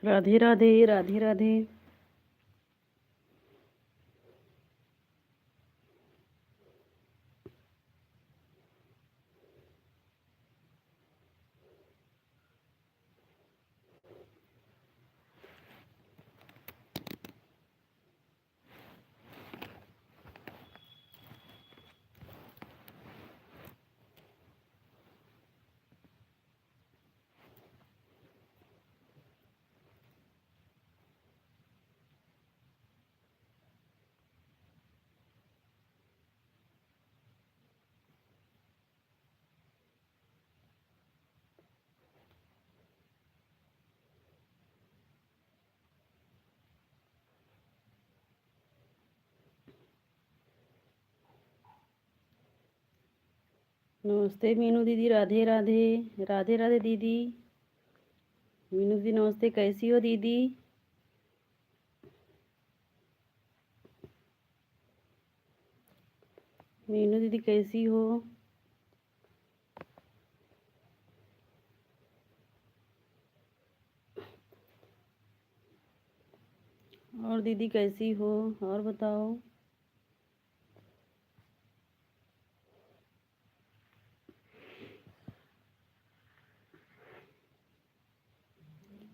राधे राधे राधे राधे। नमस्ते मीनू दीदी, राधे राधे राधे राधे दीदी। मीनू दीदी नमस्ते, कैसी हो दीदी? मीनू दीदी कैसी हो? और दीदी कैसी हो, और बताओ।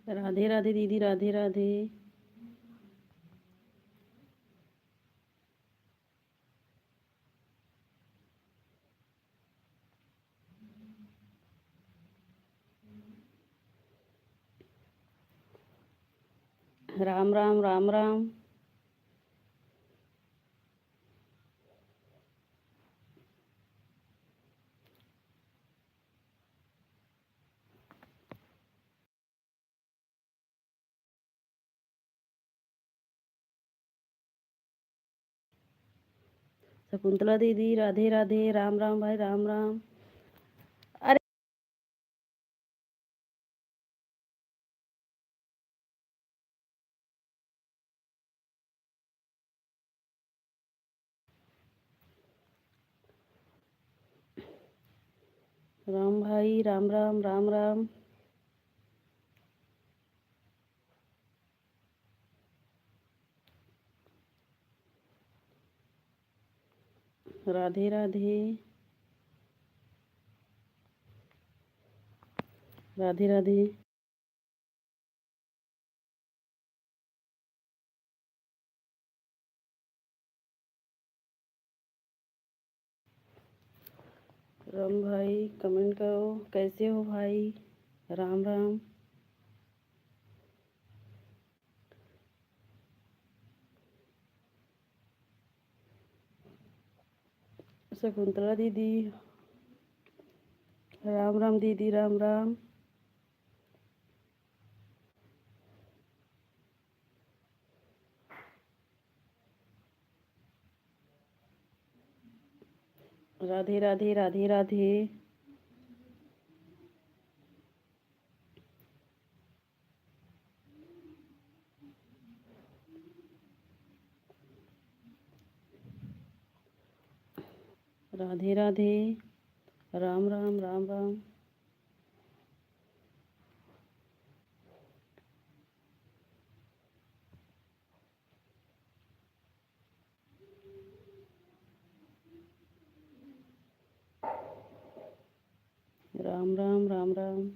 राधे राधे दीदी, राधे राधे। राम राम राम राम। शकुंतला दीदी, राधे राधे, राम राम भाई, राम राम। अरे राम भाई, राम राम राम राम। राधे राधे राधे राधे। राम भाई कमेंट करो, कैसे हो भाई? राम राम। शकुंतला दीदी, राम राम दीदी, राम राम। राधे राधे राधे राधे। राधे राधे, राम राम राम राम। राम राम राम राम।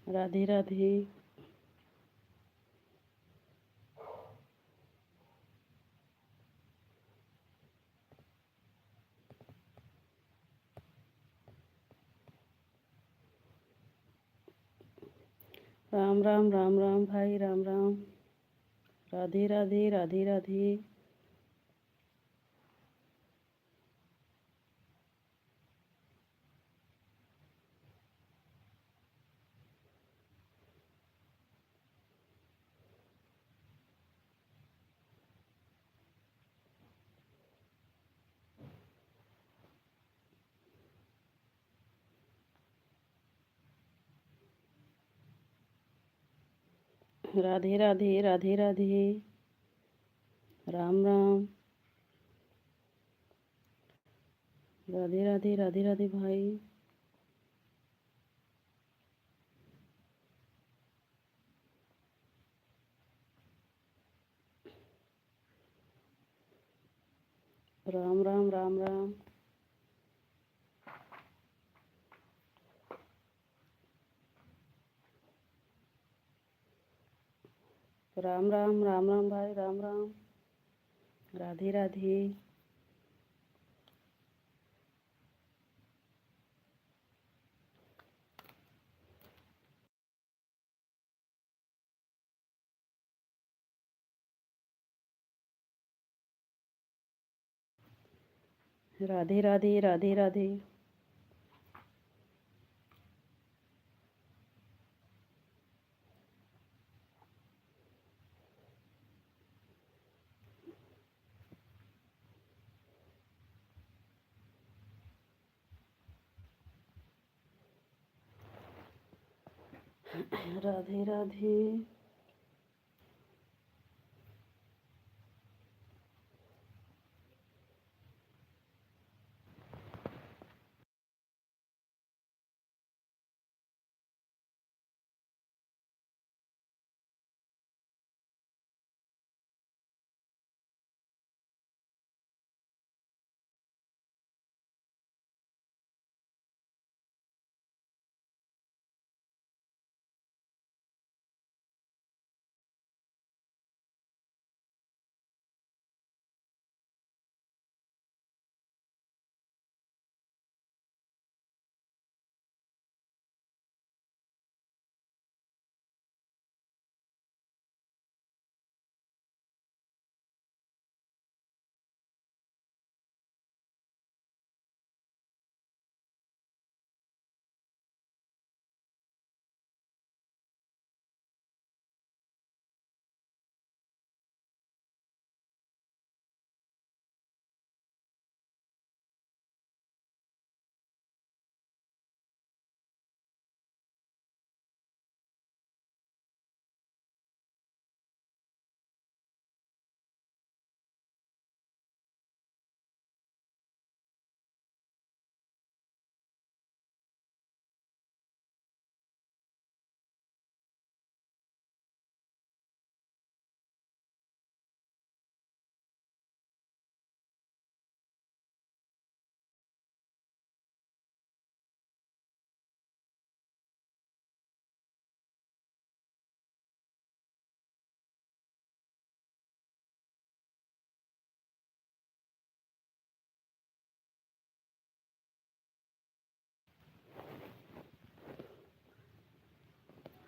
राधे राधे। राम राम राम राम भाई, राम राम। राधे राधे राधे राधे। राधे राधे राधे राधे। राम राम। राधे राधे राधे राधे भाई। राम राम राम राम। राम राम राम राम भाई, राम राम। राधे राधे। राधे राधे राधे राधे। राधे राधे।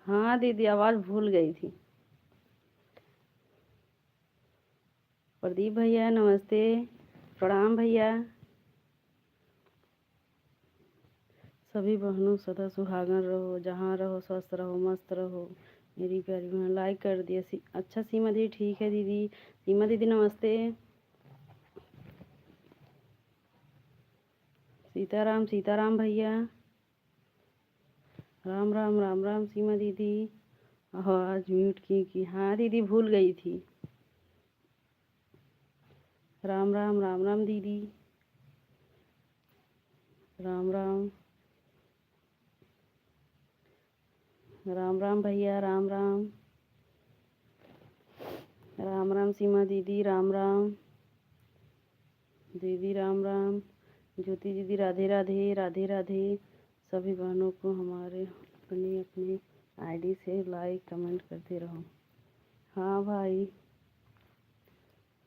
हाँ दीदी, आवाज़ भूल गई थी। प्रदीप भैया नमस्ते। प्रणाम भैया। सभी बहनों सदा सुहागन रहो, जहाँ रहो स्वस्थ रहो, मस्त रहो। मेरी प्यारी बहन लाइक कर दिया। अच्छा सीमा दीदी, ठीक है दीदी। सीमा दीदी नमस्ते। सीताराम सीताराम भैया। राम राम राम राम सीमा दीदी। आवाज़ म्यूट की हाँ दीदी, भूल गई थी। राम राम राम राम दीदी। राम राम। राम राम भैया, राम राम। राम राम सीमा दीदी, राम राम दीदी, राम राम। ज्योति दीदी राधे राधे राधे राधे। सभी बहनों को हमारे अपनी अपनी आईडी से लाइक कमेंट करते रहो। हाँ भाई,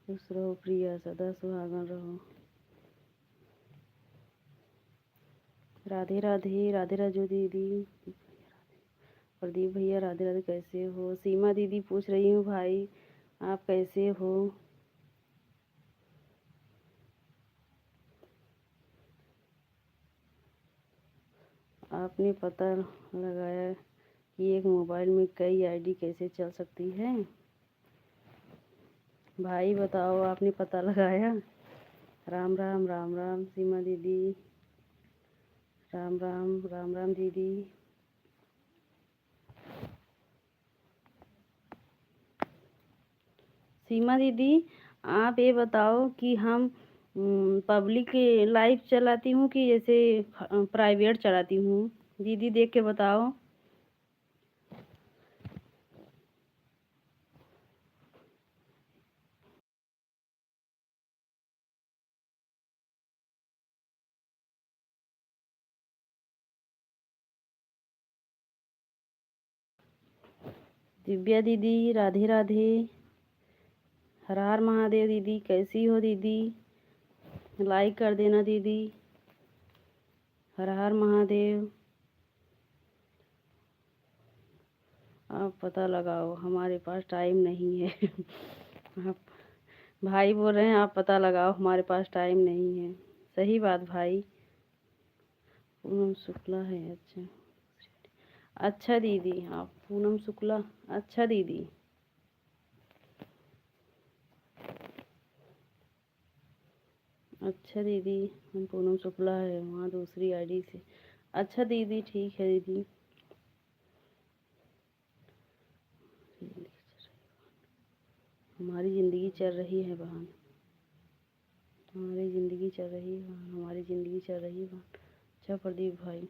खुश रहो प्रिया, सदा सुहागन रहो। राधे राधे राधे राधे दीदी। प्रदीप भैया राधे राधे, कैसे हो? सीमा दीदी पूछ रही हूँ भाई, आप कैसे हो? आपने पता लगाया कि एक मोबाइल में कई आईडी कैसे चल सकती है? भाई बताओ, आपने पता लगाया? राम राम राम राम सीमा दीदी। राम राम राम राम दीदी। सीमा दीदी, आप ये बताओ कि हम पब्लिक लाइव चलाती हूँ कि जैसे प्राइवेट चलाती हूँ। दीदी देख के बताओ। दिव्या दीदी, राधे राधे। हर हर महादेव दीदी, कैसी हो दीदी? लाइक कर देना दीदी। हर हर महादेव। आप पता लगाओ, हमारे पास टाइम नहीं है। आप भाई बोल रहे हैं आप पता लगाओ, हमारे पास टाइम नहीं है। सही बात भाई। पूनम शुक्ला है, अच्छा। अच्छा दीदी, आप पूनम शुक्ला। अच्छा दीदी। अच्छा दीदी, हम पूनम शुक्ला है, वहाँ दूसरी आईडी से। अच्छा दीदी, ठीक है दीदी। हमारी ज़िंदगी चल रही है बहन, हमारी ज़िंदगी चल रही है बहन, हमारी ज़िंदगी चल रही है बहन। अच्छा प्रदीप भाई।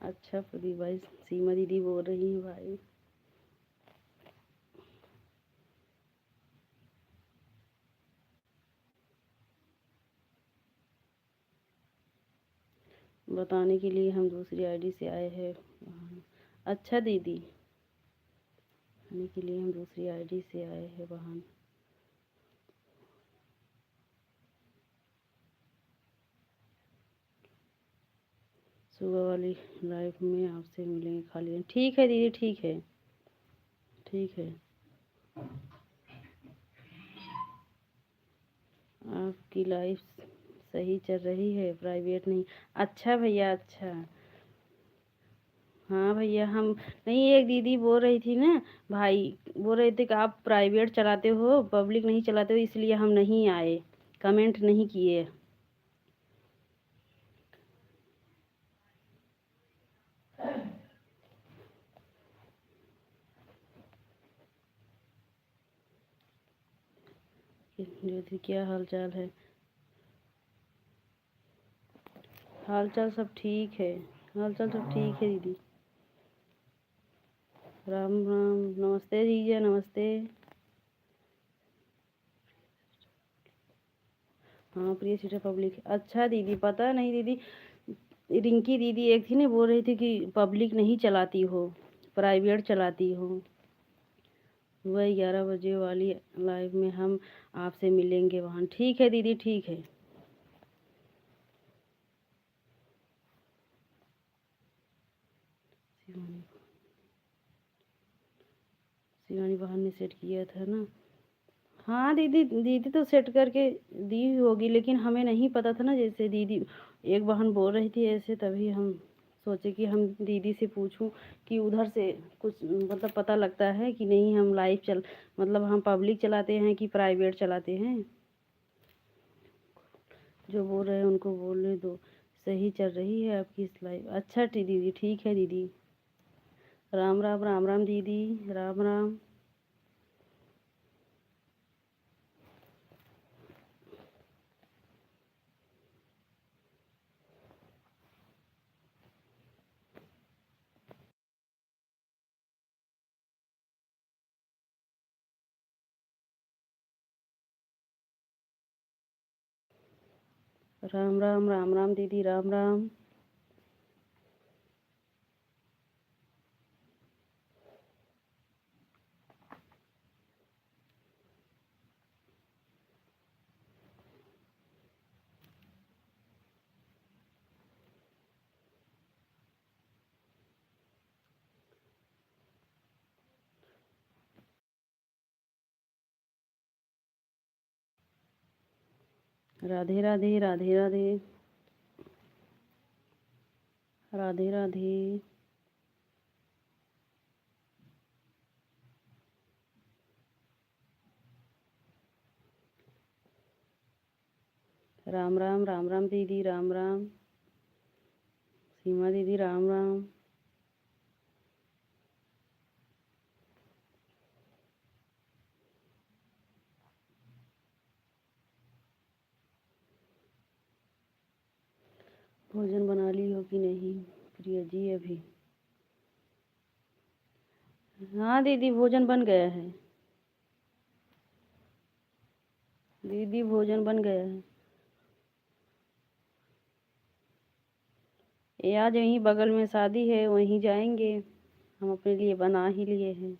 अच्छा प्रदीप भाई, सीमा दीदी बोल रही हैं भाई। बताने के लिए हम दूसरी आईडी से आए हैं बहन। अच्छा दीदी, बताने के लिए हम दूसरी आईडी से आए हैं बहन। सुबह वाली लाइफ में आपसे मिलेंगे खाली। ठीक है दीदी, ठीक है, ठीक है। आपकी लाइफ सही चल रही है, प्राइवेट नहीं। अच्छा भैया, अच्छा। हाँ भैया, हम नहीं, एक दीदी बोल रही थी ना, भाई बोल रहे थे कि आप प्राइवेट चलाते हो, पब्लिक नहीं चलाते हो, इसलिए हम नहीं आए, कमेंट नहीं किए। ज्योति, क्या हाल चाल है? हाल चाल सब ठीक है, हाल चाल सब ठीक है दीदी। राम राम, नमस्ते दीजिए, नमस्ते। हाँ, प्रिय सीटर पब्लिक। अच्छा दीदी, पता नहीं दीदी, रिंकी दीदी एक थी ना, बोल रही थी कि पब्लिक नहीं चलाती हो, प्राइवेट चलाती हो। वही 11 बजे वाली लाइव में हम आपसे मिलेंगे वहाँ। ठीक है दीदी, ठीक है। शिवानी, शिवानी बहन ने सेट किया था ना। हाँ दीदी, दीदी तो सेट करके दी होगी, लेकिन हमें नहीं पता था ना, जैसे दीदी एक बहन बोल रही थी ऐसे, तभी हम सोचे कि हम दीदी से पूछूं कि उधर से कुछ मतलब पता लगता है कि नहीं, हम लाइव चल मतलब हम पब्लिक चलाते हैं कि प्राइवेट चलाते हैं। जो बोल रहे हैं उनको बोलने दो। सही चल रही है आपकी इस लाइफ। अच्छा दीदी, ठीक है दीदी। राम राम, राम राम दीदी, राम राम। राम राम, राम राम दीदी, राम राम। राधे राधे, राधे राधे। राधे राधे। राम राम, राम राम दीदी, राम राम। सीमा दीदी, राम राम। भोजन बना ली हो कि नहीं प्रिया जी? अभी हाँ दीदी, भोजन बन गया है। दीदी भोजन बन गया है। ये आज यहीं बगल में शादी है, वहीं जाएंगे। हम अपने लिए बना ही लिए हैं।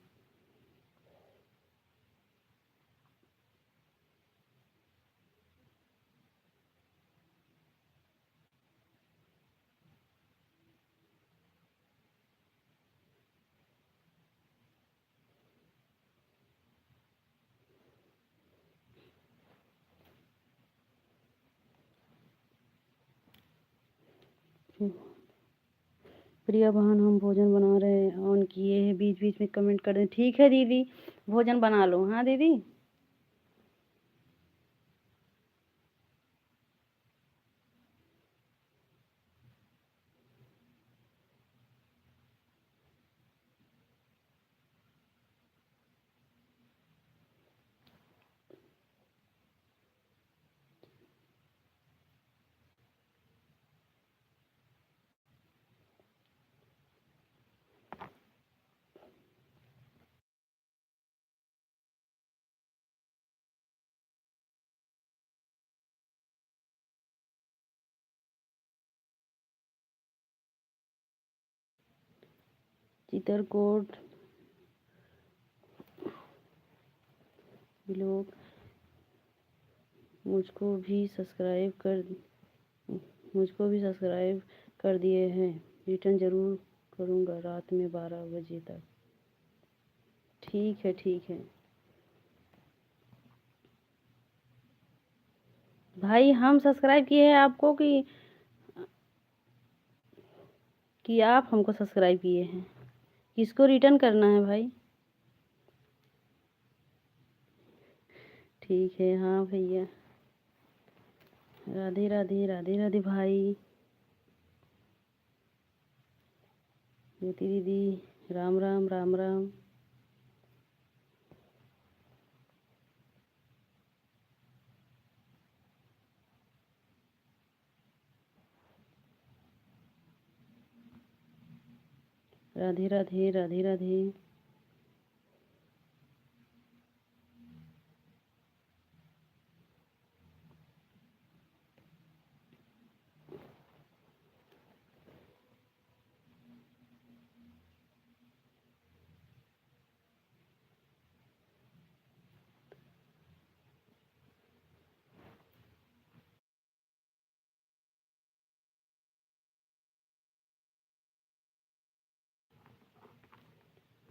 प्रिया बहन, हम भोजन बना रहे हैं, ऑन किए हैं, बीच बीच में कमेंट कर दें। ठीक है दीदी, भोजन बना लो। हाँ दीदी। चित्रकूट लोग मुझको भी सब्सक्राइब कर दिए हैं। रिटर्न ज़रूर करूँगा रात में 12 बजे तक। ठीक है, ठीक है भाई। हम सब्सक्राइब किए हैं आपको कि आप हमको सब्सक्राइब किए हैं? किसको रिटर्न करना है भाई? ठीक है। हाँ भैया। राधे राधे, राधे राधे भाई। ज्योति दीदी, राम राम, राम राम। राधे राधे, राधे राधे।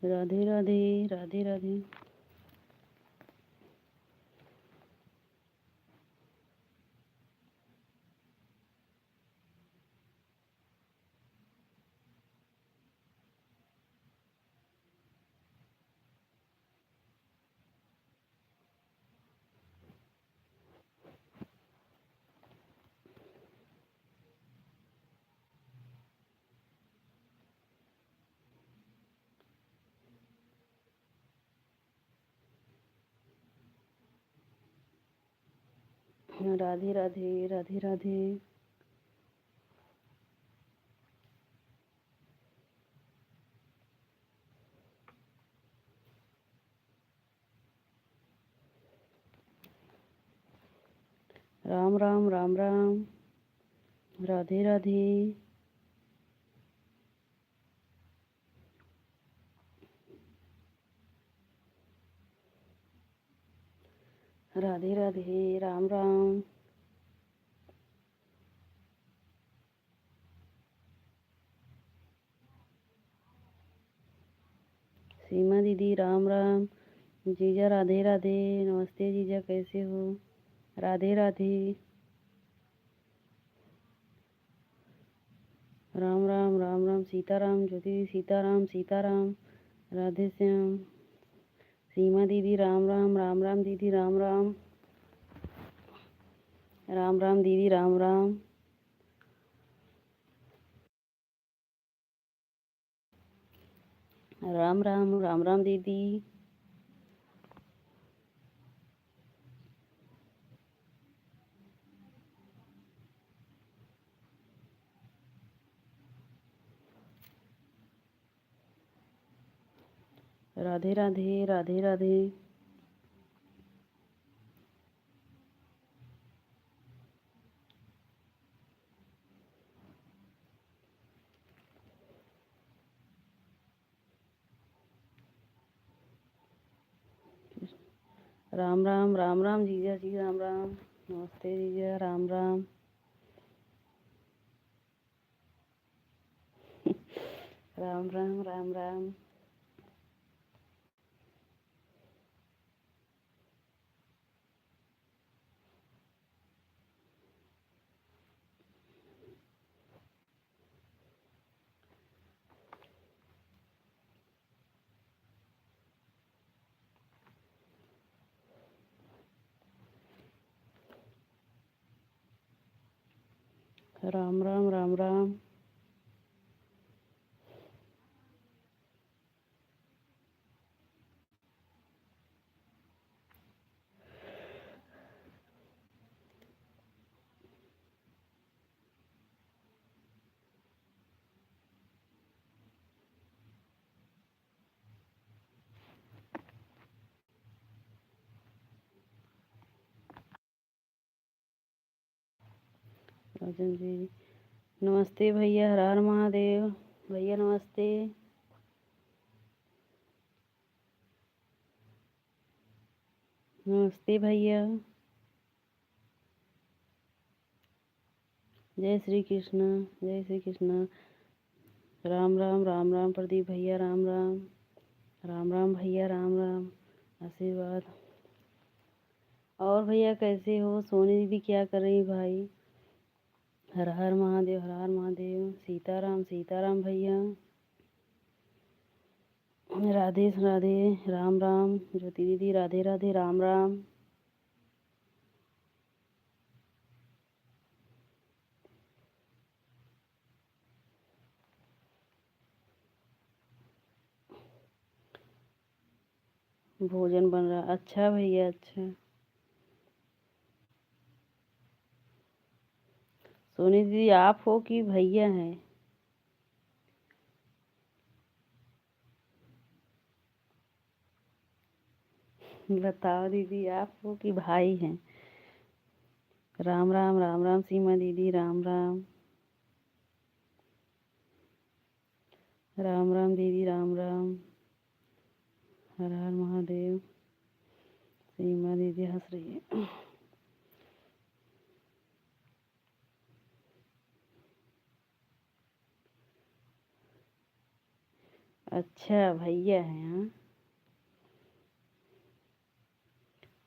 राधे राधे, राधे राधे। राधे राधे, राधे राधे। राम राम, राम राम। राधे राधे। राधे राधे, राम राम। सीमा दीदी, राम राम। जीजा, राधे राधे। नमस्ते जीजा, कैसे हो? राधे राधे। राम राम, राम राम। सीताराम ज्योति, सीताराम, सीताराम। राधे श्याम। सीमा दीदी, राम राम, राम राम दीदी, राम राम। राम राम दीदी, राम राम। राम राम, राम राम दीदी। राधे राधे राधे राधे। राम राम राम राम जीजा जी, राम राम। नमस्ते जीजा, राम राम। राम राम राम राम। राम राम राम राम। राजन जी नमस्ते भैया, हर हर महादेव। भैया नमस्ते। नमस्ते भैया। जय श्री कृष्ण, जय श्री कृष्ण। राम राम राम राम प्रदीप भैया, राम राम। राम राम भैया, राम राम। आशीर्वाद। और भैया कैसे हो? सोनी दीदी क्या कर रही भाई? हर हर महादेव, हर हर महादेव। सीताराम सीताराम भैया। राधे राधे, राम राम। ज्योति दीदी राधे राधे, राम राम। भोजन बन रहा, अच्छा भैया, अच्छा। सोनी दीदी आप हो कि भैया हैं? बताओ दीदी, आप हो कि भाई हैं? राम राम राम राम सीमा दीदी, राम राम। राम राम दीदी, राम राम। हर हर महादेव। सीमा दीदी हंस रही है। अच्छा भैया हैं, हाँ।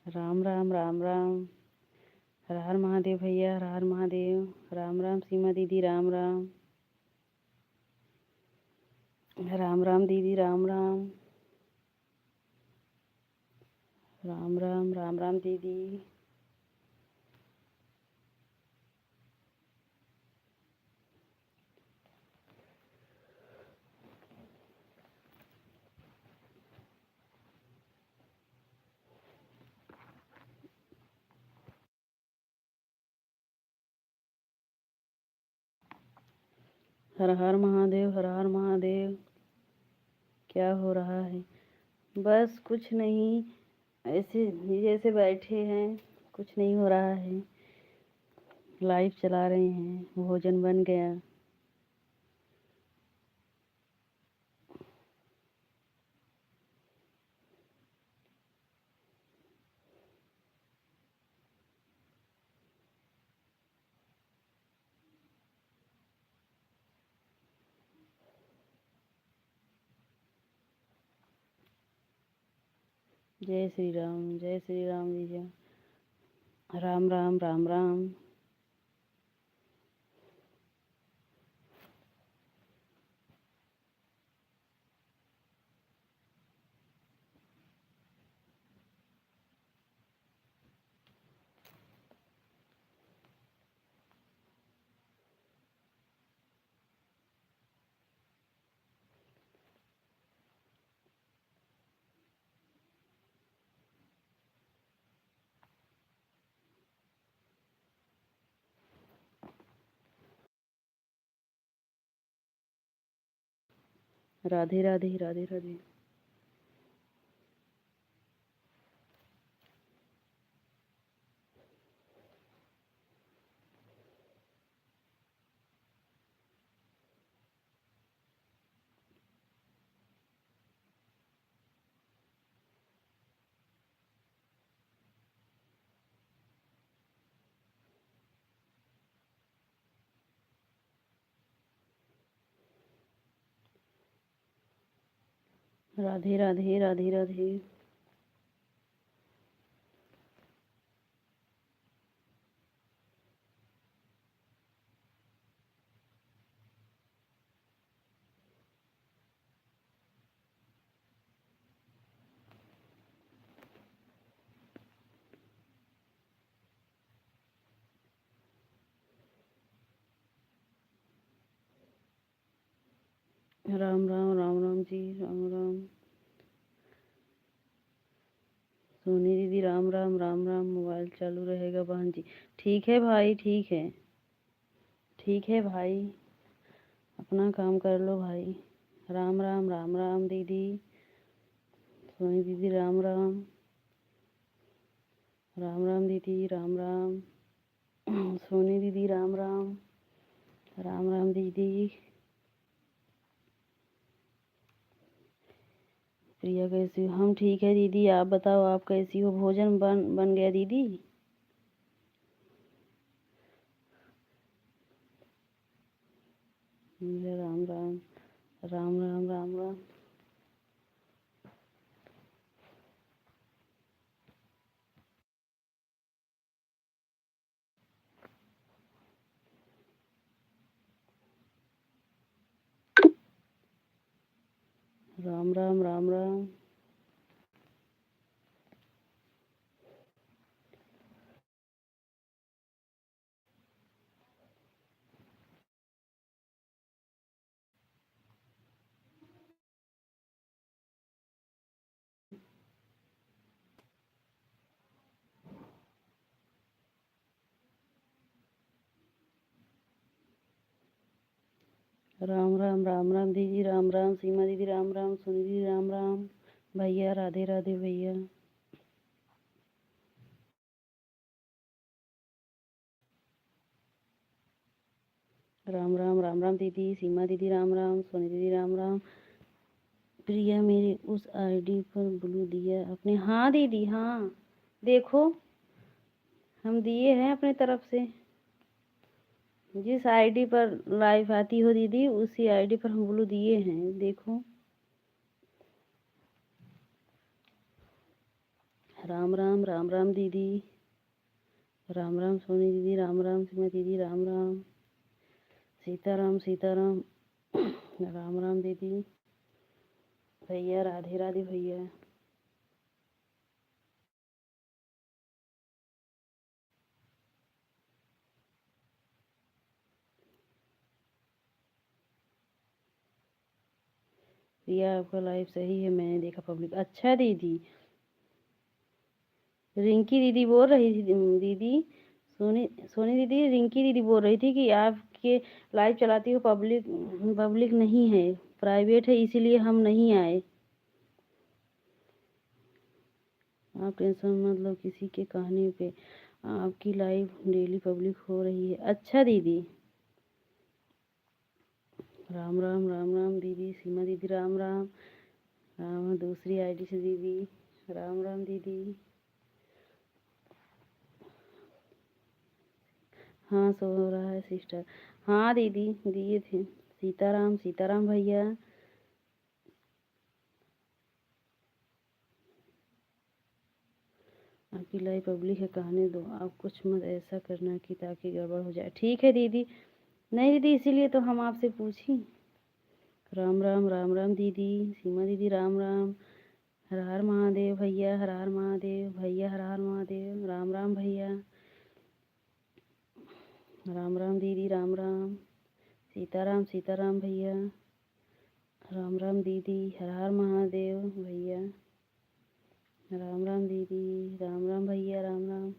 राम राम राम राम। हर हर महादेव भैया, हर हर महादेव। राम राम सीमा दीदी, राम राम। राम राम दीदी, राम राम। राम राम राम राम दीदी। हर हर महादेव, हर हर महादेव। क्या हो रहा है? बस कुछ नहीं, ऐसे जैसे बैठे हैं, कुछ नहीं हो रहा है। लाइव चला रहे हैं, भोजन बन गया। जय श्री राम, जय श्री राम जीजा। राम राम राम राम। राधे राधे, राधे राधे। राधे राधे राधे राधे। राम राम राम राम जी, राम राम। सोनी दीदी राम राम राम राम। मोबाइल चालू रहेगा बहन जी। ठीक है भाई, ठीक है, ठीक है भाई, अपना काम कर लो भाई। राम राम राम राम दीदी। सोनी दीदी राम राम। राम राम दीदी, राम राम। सोनी दीदी राम राम। राम राम दीदी। प्रिया कैसी हो? हम ठीक है दीदी, आप बताओ आप कैसी हो? भोजन बन गया दीदी? राम राम राम राम राम राम। राम राम राम राम। राम राम राम राम दीदी, राम राम। सीमा दीदी राम राम। सोनी दीदी राम राम। भैया राधे राधे भैया। राम राम राम राम दीदी। सीमा दीदी राम राम। सोनी दीदी राम राम। प्रिया मेरे उस आईडी पर ब्लू दिया अपने। हाँ दीदी, हाँ देखो, हम दिए हैं अपने तरफ से। जिस आईडी पर लाइव आती हो दीदी, उसी आईडी पर हम ब्लू दिए हैं, देखो। राम राम राम राम दीदी। राम राम सोनी दीदी, राम राम सीमा दीदी, राम राम। सीताराम सीताराम। राम राम दीदी। भैया राधे राधे भैया। प्रिया आपका लाइव सही है, मैंने देखा पब्लिक। अच्छा दीदी, रिंकी दीदी बोल रही थी दीदी, सोनी सोनी दीदी, रिंकी दीदी बोल रही थी कि आपके लाइव चलाती हो, पब्लिक पब्लिक नहीं है, प्राइवेट है, इसीलिए हम नहीं आए। आप टेंशन मत लो किसी के कहने पे, आपकी लाइव डेली पब्लिक हो रही है। अच्छा दीदी। राम राम राम राम दीदी। सीमा दीदी राम राम। राम दूसरी आईडी से दीदी। राम राम दीदी। हाँ सो रहा है सिस्टर। हाँ दीदी दिए थे। सीताराम सीताराम भैया। आपकी लाइव पब्लिक है, कहने दो, आप कुछ मत ऐसा करना कि ताकि गड़बड़ हो जाए। ठीक है दीदी। नहीं दीदी, इसीलिए तो हम आपसे पूछी। राम राम राम राम दीदी। सीमा दीदी राम राम। हर हर महादेव भैया, हर हर महादेव भैया, हर हर महादेव। राम राम भैया। राम राम दीदी, राम राम। सीताराम सीताराम भैया। राम राम दीदी, हर हर महादेव भैया। राम राम दीदी, राम राम भैया, राम राम।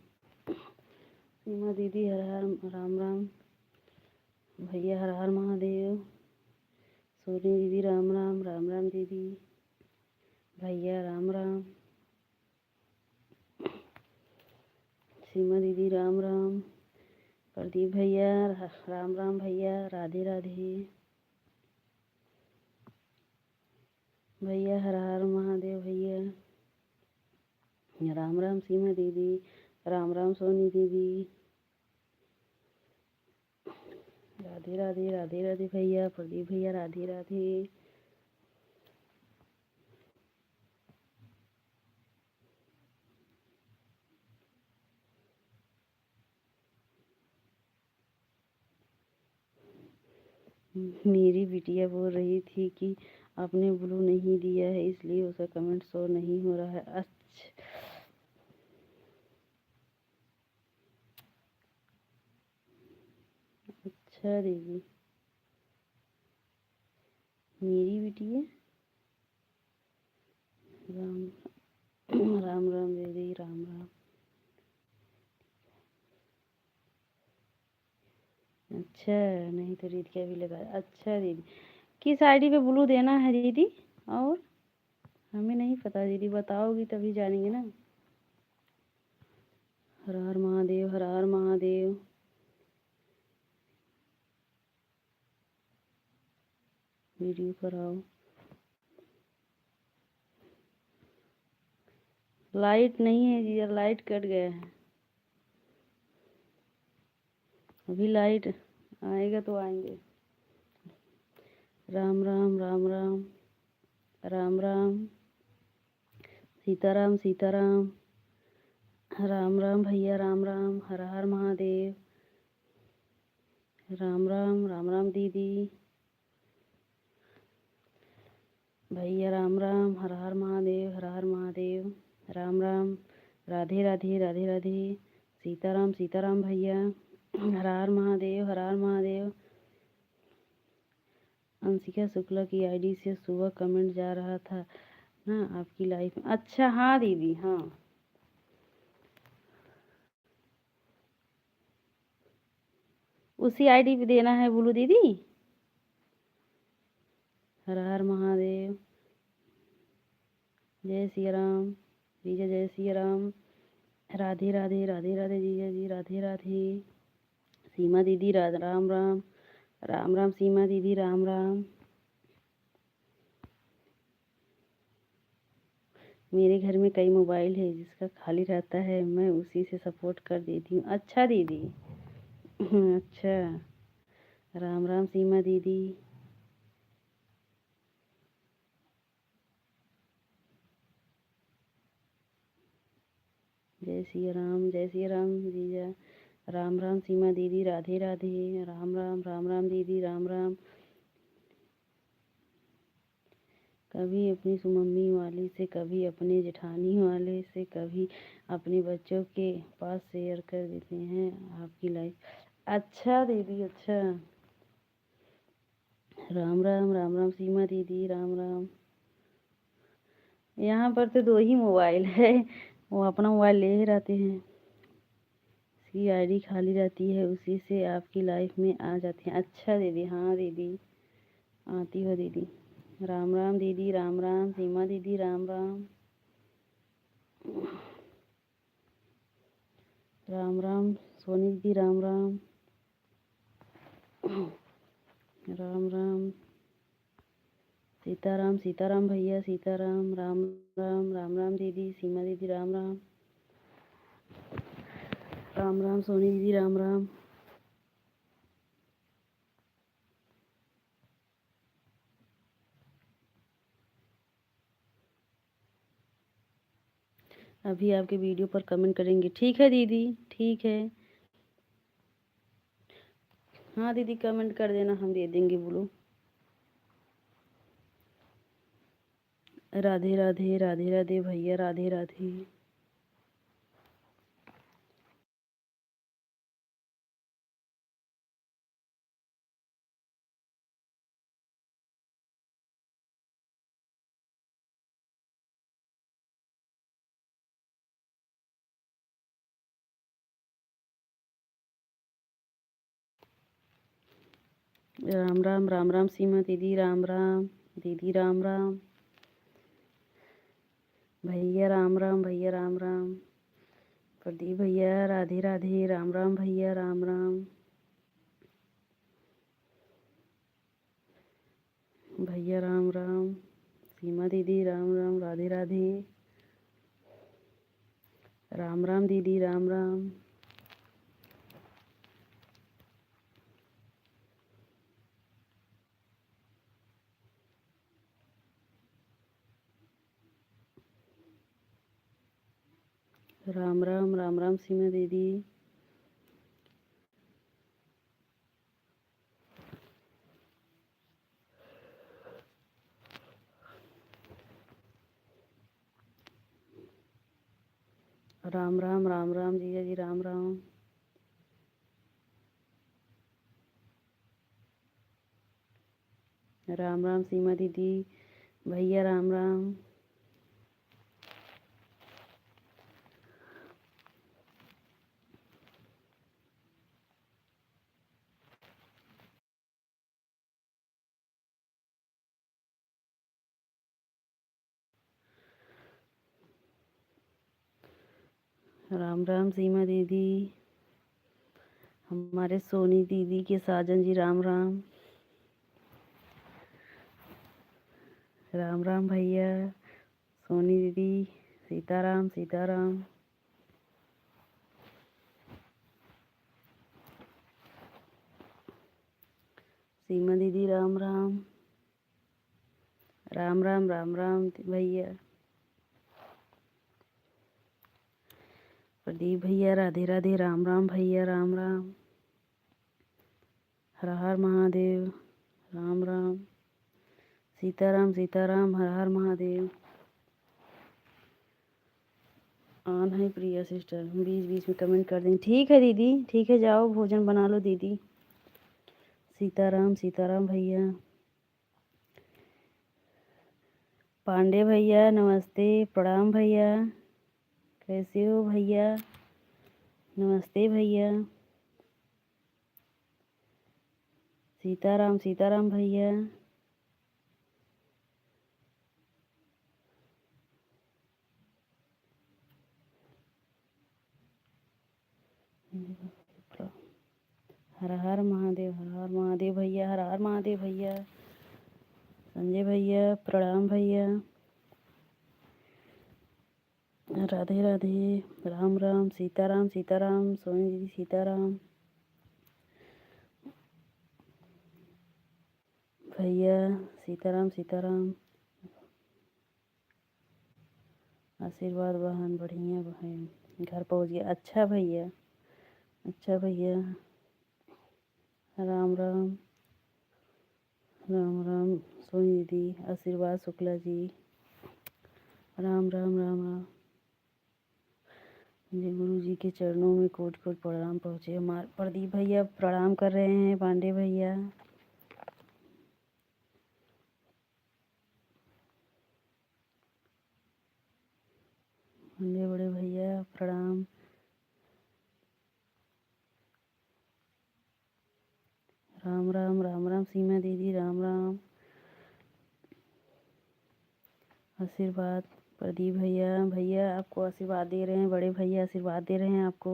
सीमा दीदी हर हर राम राम भैया, हर हर महादेव। सोनी दीदी राम राम, राम राम दीदी भैया, राम राम। सीमा दीदी राम राम। प्रदीप भैया राम राम भैया, राधे राधे भैया, हर हर महादेव भैया। राम राम सीमा दीदी, राम राम सोनी दीदी। राधे राधे राधे राधे भैया, प्रदीप भैया राधे राधे। मेरी बिटिया बोल रही थी कि आपने ब्लू नहीं दिया है इसलिए उसका कमेंट शो नहीं हो रहा है। अच्छा दीदी, मेरी बिटिया राम राम राम दीदी, राम राम। अच्छा, नहीं तो रीत भी लगा। अच्छा दीदी, किस आईडी पे ब्लू देना है दीदी? और हमें नहीं पता दीदी, बताओगी तभी जानेंगे ना। हर हर महादेव, हर हर महादेव। वीडियो कराओ। लाइट नहीं है जी, लाइट कट गया है। अभी लाइट आएगा तो आएंगे। राम राम, राम राम, राम राम, सीताराम सीताराम, राम राम भैया, राम राम, हर हर महादेव, राम राम, राम राम दीदी, भैया राम राम, हर हर महादेव, हर हर महादेव, राम राम, राधे राधे, राधे राधे, सीताराम सीताराम भैया, हर हर महादेव, हर हर महादेव। अंशिका शुक्ला की आईडी से सुबह कमेंट जा रहा था ना आपकी लाइफ में। अच्छा हाँ दीदी, हाँ उसी आईडी पे देना है बोलो दीदी। हर हर महादेव, जय सिया राम जीजा, जय सिया राम, राधे राधे, राधे राधे जीजा जी, राधे राधे, सीमा दीदी, राम राम, राम राम सीमा दीदी, राम राम। मेरे घर में कई मोबाइल है, जिसका खाली रहता है मैं उसी से सपोर्ट कर देती हूँ। अच्छा दीदी। अच्छा, राम राम सीमा दीदी। जय सिया राम, जय सिया राम जीजा, राम राम सीमा दीदी, राधे राधे, राम राम, राम राम दीदी, राम राम। कभी अपनी सुमम्मी वाली से, कभी अपने जेठानी वाले से, कभी अपने बच्चों के पास शेयर कर देते हैं आपकी लाइफ। अच्छा दीदी, अच्छा, राम राम, राम राम सीमा दीदी, राम राम। यहाँ पर तो दो ही मोबाइल है, वो अपना मोबाइल ले ही रहते हैं, उसकी आईडी खाली रहती है, उसी से आपकी लाइफ में आ जाते हैं। अच्छा दीदी, हाँ दीदी, आती हो दीदी। राम राम दीदी, राम राम सीमा दीदी, राम राम, राम राम सोनी दीदी, राम राम, राम राम, सीताराम सीताराम भैया, सीताराम, राम राम, राम राम दीदी, सीमा दीदी, राम राम, राम राम सोनी दीदी, राम राम। अभी आपके वीडियो पर कमेंट करेंगे। ठीक है दीदी, ठीक है। हाँ दीदी, कमेंट कर देना, हम दे देंगे ब्लू। राधे राधे, राधे राधे भैया, राधे राधे। राम राम, राम राम सीमा दीदी, राम राम दीदी, राम राम भैया, राम राम भैया, राम राम प्रदीप भैया, राधे राधे, राम राम भैया, राम राम भैया, राम राम सीमा दीदी, राम राम, राधे राधे, राम राम दीदी, राम राम, राम राम, राम राम सीमा दीदी। राम राम राम राम जीजा जी, राम राम। राम राम सीमा दीदी, भैया राम राम। राम राम सीमा दीदी, हमारे सोनी दीदी के साजन जी, राम राम। राम राम भैया, सोनी दीदी, सीताराम सीताराम। सीमा दीदी राम राम। राम राम राम राम भैया। प्रदीप भैया राधे राधे, राम राम भैया, राम राम। हर हर महादेव, राम राम। सीताराम सीताराम, हर हर महादेव। ऑन है प्रिया सिस्टर, बीच बीच में कमेंट कर देंगे। ठीक है दीदी, ठीक है, जाओ भोजन बना लो दीदी। सीताराम सीताराम भैया। पांडे भैया नमस्ते, प्रणाम भैया, कैसे हो भैया? नमस्ते भैया। सीताराम सीताराम भैया। हर हर महादेव, हर हर महादेव भैया, हर हर महादेव भैया। संजय भैया प्रणाम भैया। राधे राधे, राम राम, सीताराम सीताराम, सोनी दीदी सीताराम। भैया सीताराम सीताराम। आशीर्वाद बहन, बढ़िया बहन, घर पहुंच गया। अच्छा भैया, अच्छा भैया। राम राम, राम राम सोनी दीदी, आशीर्वाद शुक्ला जी, राम राम राम राम। जी गुरु जी के चरणों में कोट कोट प्रणाम पहुँचे। हमारे प्रदीप भैया प्रणाम कर रहे हैं, पांडे भैया। पांडे बड़े भैया प्रणाम। राम राम राम राम सीमा दीदी, राम राम। आशीर्वाद प्रदीप भैया, भैया आपको आशीर्वाद दे रहे हैं, बड़े भैया आशीर्वाद दे रहे हैं आपको।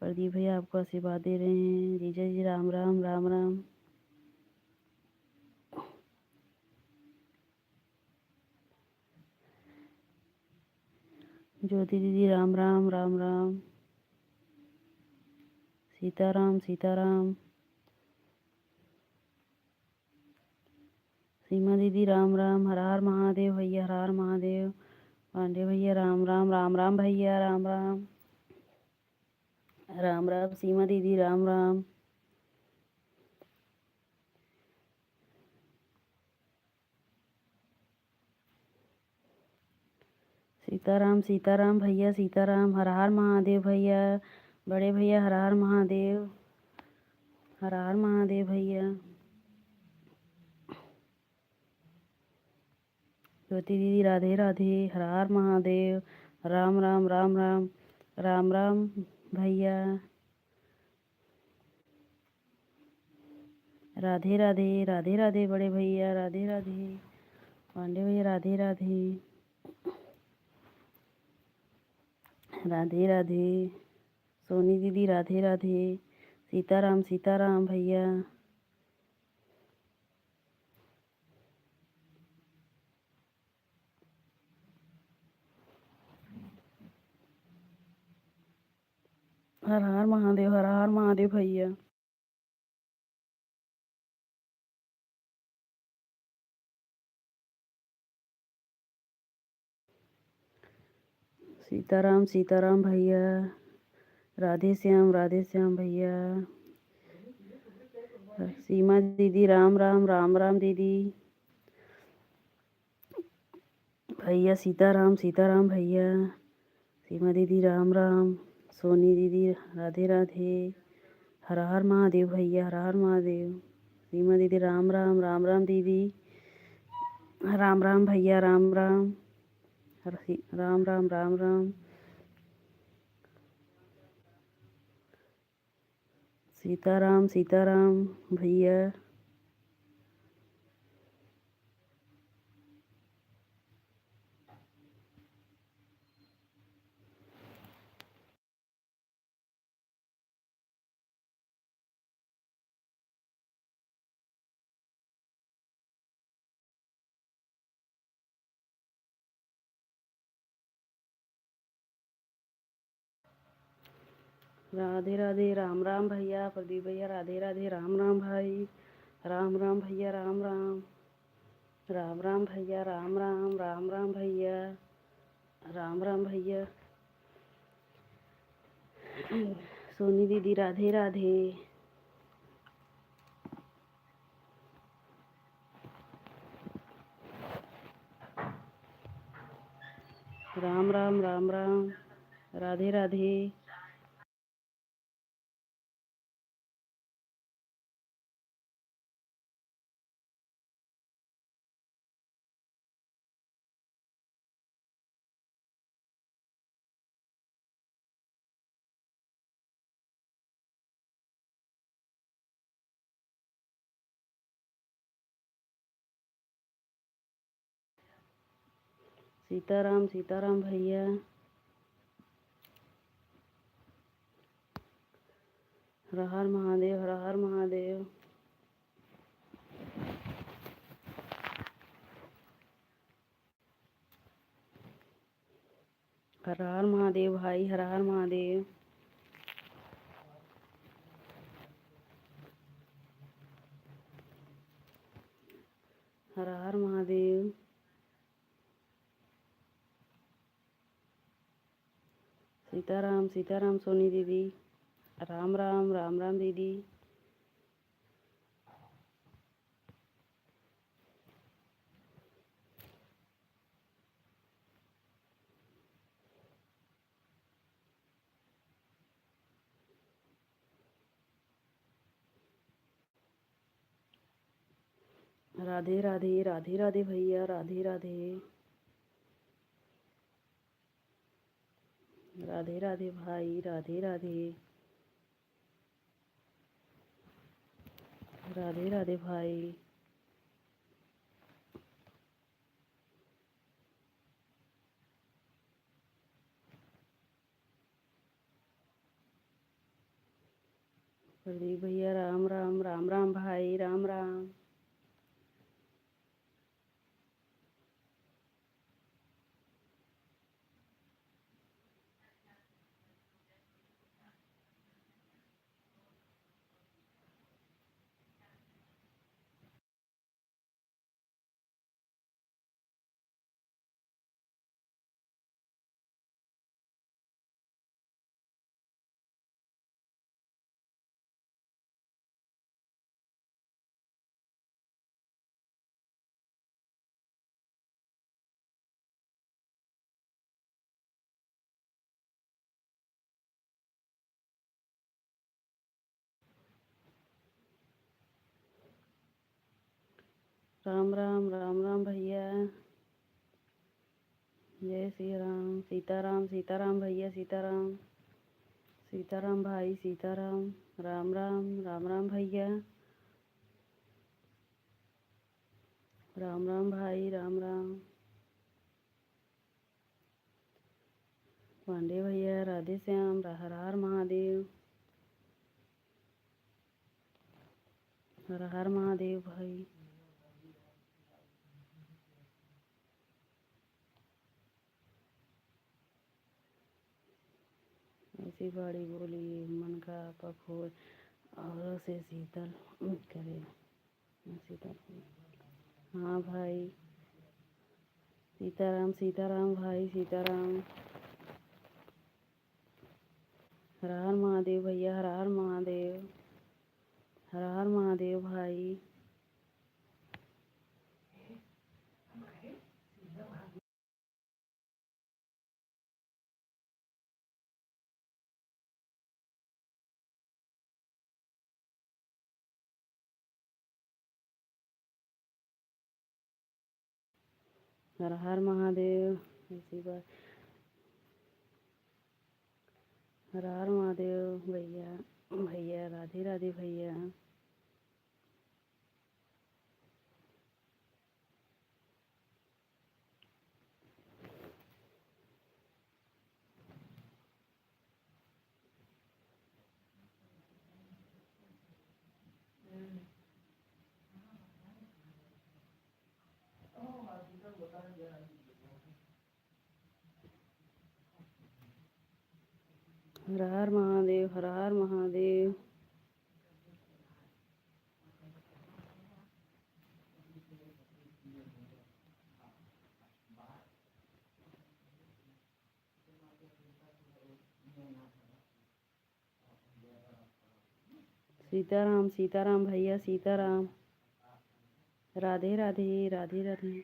प्रदीप भैया आपको आशीर्वाद दे रहे हैं। जीजा जी राम राम, राम राम। ज्योति दीदी राम राम, राम राम। सीताराम सीताराम। सीमा दीदी राम राम, हर हर महादेव भैया, हर हर महादेव। पांडे भैया राम राम, राम राम भैया, राम राम। राम राम सीमा दीदी, राम राम। सीताराम सीताराम भैया, सीताराम, हर हर महादेव भैया, बड़े भैया हर हर महादेव, हर हर महादेव भैया। ज्योति दीदी राधे राधे, हर हर महादेव, राम राम राम राम, राम राम भैया। राधे राधे, राधे राधे बड़े भैया, राधे राधे। पांडे भैया राधे राधे, राधे राधे। सोनी दीदी राधे राधे। सीताराम सीताराम भैया। हर हर महादेव, हर हर महादेव भैया। सीताराम सीताराम भैया। राधे श्याम भैया। सीमा दीदी राम राम, राम राम दीदी। भैया सीताराम सीताराम भैया। सीमा दीदी राम राम। सोनी दीदी राधे राधे। हर हर महादेव भैया, हर हर महादेव। सीमा दीदी राम राम, राम राम दीदी। राम राम भैया, राम राम। राम राम, राम राम। सीताराम, सीताराम भैया। राधे राधे, राम राम भैया। प्रदीप भैया राधे राधे, राम राम भाई। राम राम भैया, राम राम। राम राम भैया, राम राम, राम राम भैया। राम राम भैया। सोनी दीदी राधे राधे। राम राम, राम राम। राधे राधे। सीताराम, सीताराम भैया। हर हर महादेव, हर हर महादेव। हर हर महादेव भाई, हर हर महादेव। हर हर महादेव। सीताराम, सीताराम सोनी दीदी। राम राम, राम राम दीदी। राधे राधे, राधे राधे भैया, राधे राधे। राधे राधे भाई, राधे राधे। राधे राधे भाई। प्रदीप भैया राम राम, राम राम भाई, राम राम। राम राम, राम राम भैया। जय श्री राम। सीताराम, सीताराम भैया, सीताराम। सीताराम भाई, सीताराम। राम राम, राम राम भैया। राम राम भाई, राम राम। पांडे भैया राधे श्याम, हर हर महादेव। हर हर महादेव भाई। ऐसी बाड़ी बोली मन का पखोर, औरों से शीतल करे। शीतल। हाँ भाई। सीताराम, सीताराम भाई, सीताराम। हर हर महादेव भैया, हर हर महादेव। हर हर महादेव भाई। हर हर महादेव। ऐसी बात। हर हर महादेव भैया। भैया राधे राधे भैया। हर हर महादेव। हर हर महादेव। सीताराम सीताराम भैया सीताराम। राधे राधे राधे राधे।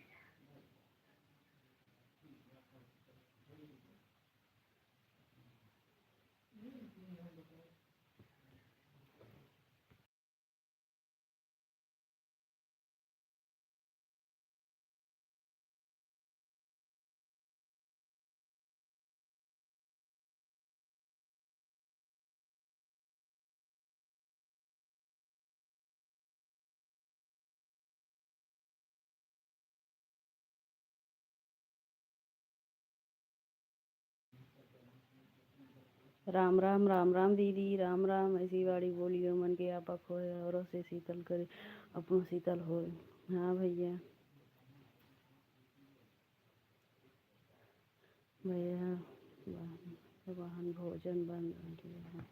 राम राम राम राम दीदी राम राम। ऐसी बाड़ी बोलियो मन के आपा खोए औरों से शीतल करे अपनो शीतल होए। हाँ भैया। भैया वाहन भोजन बंद किया है।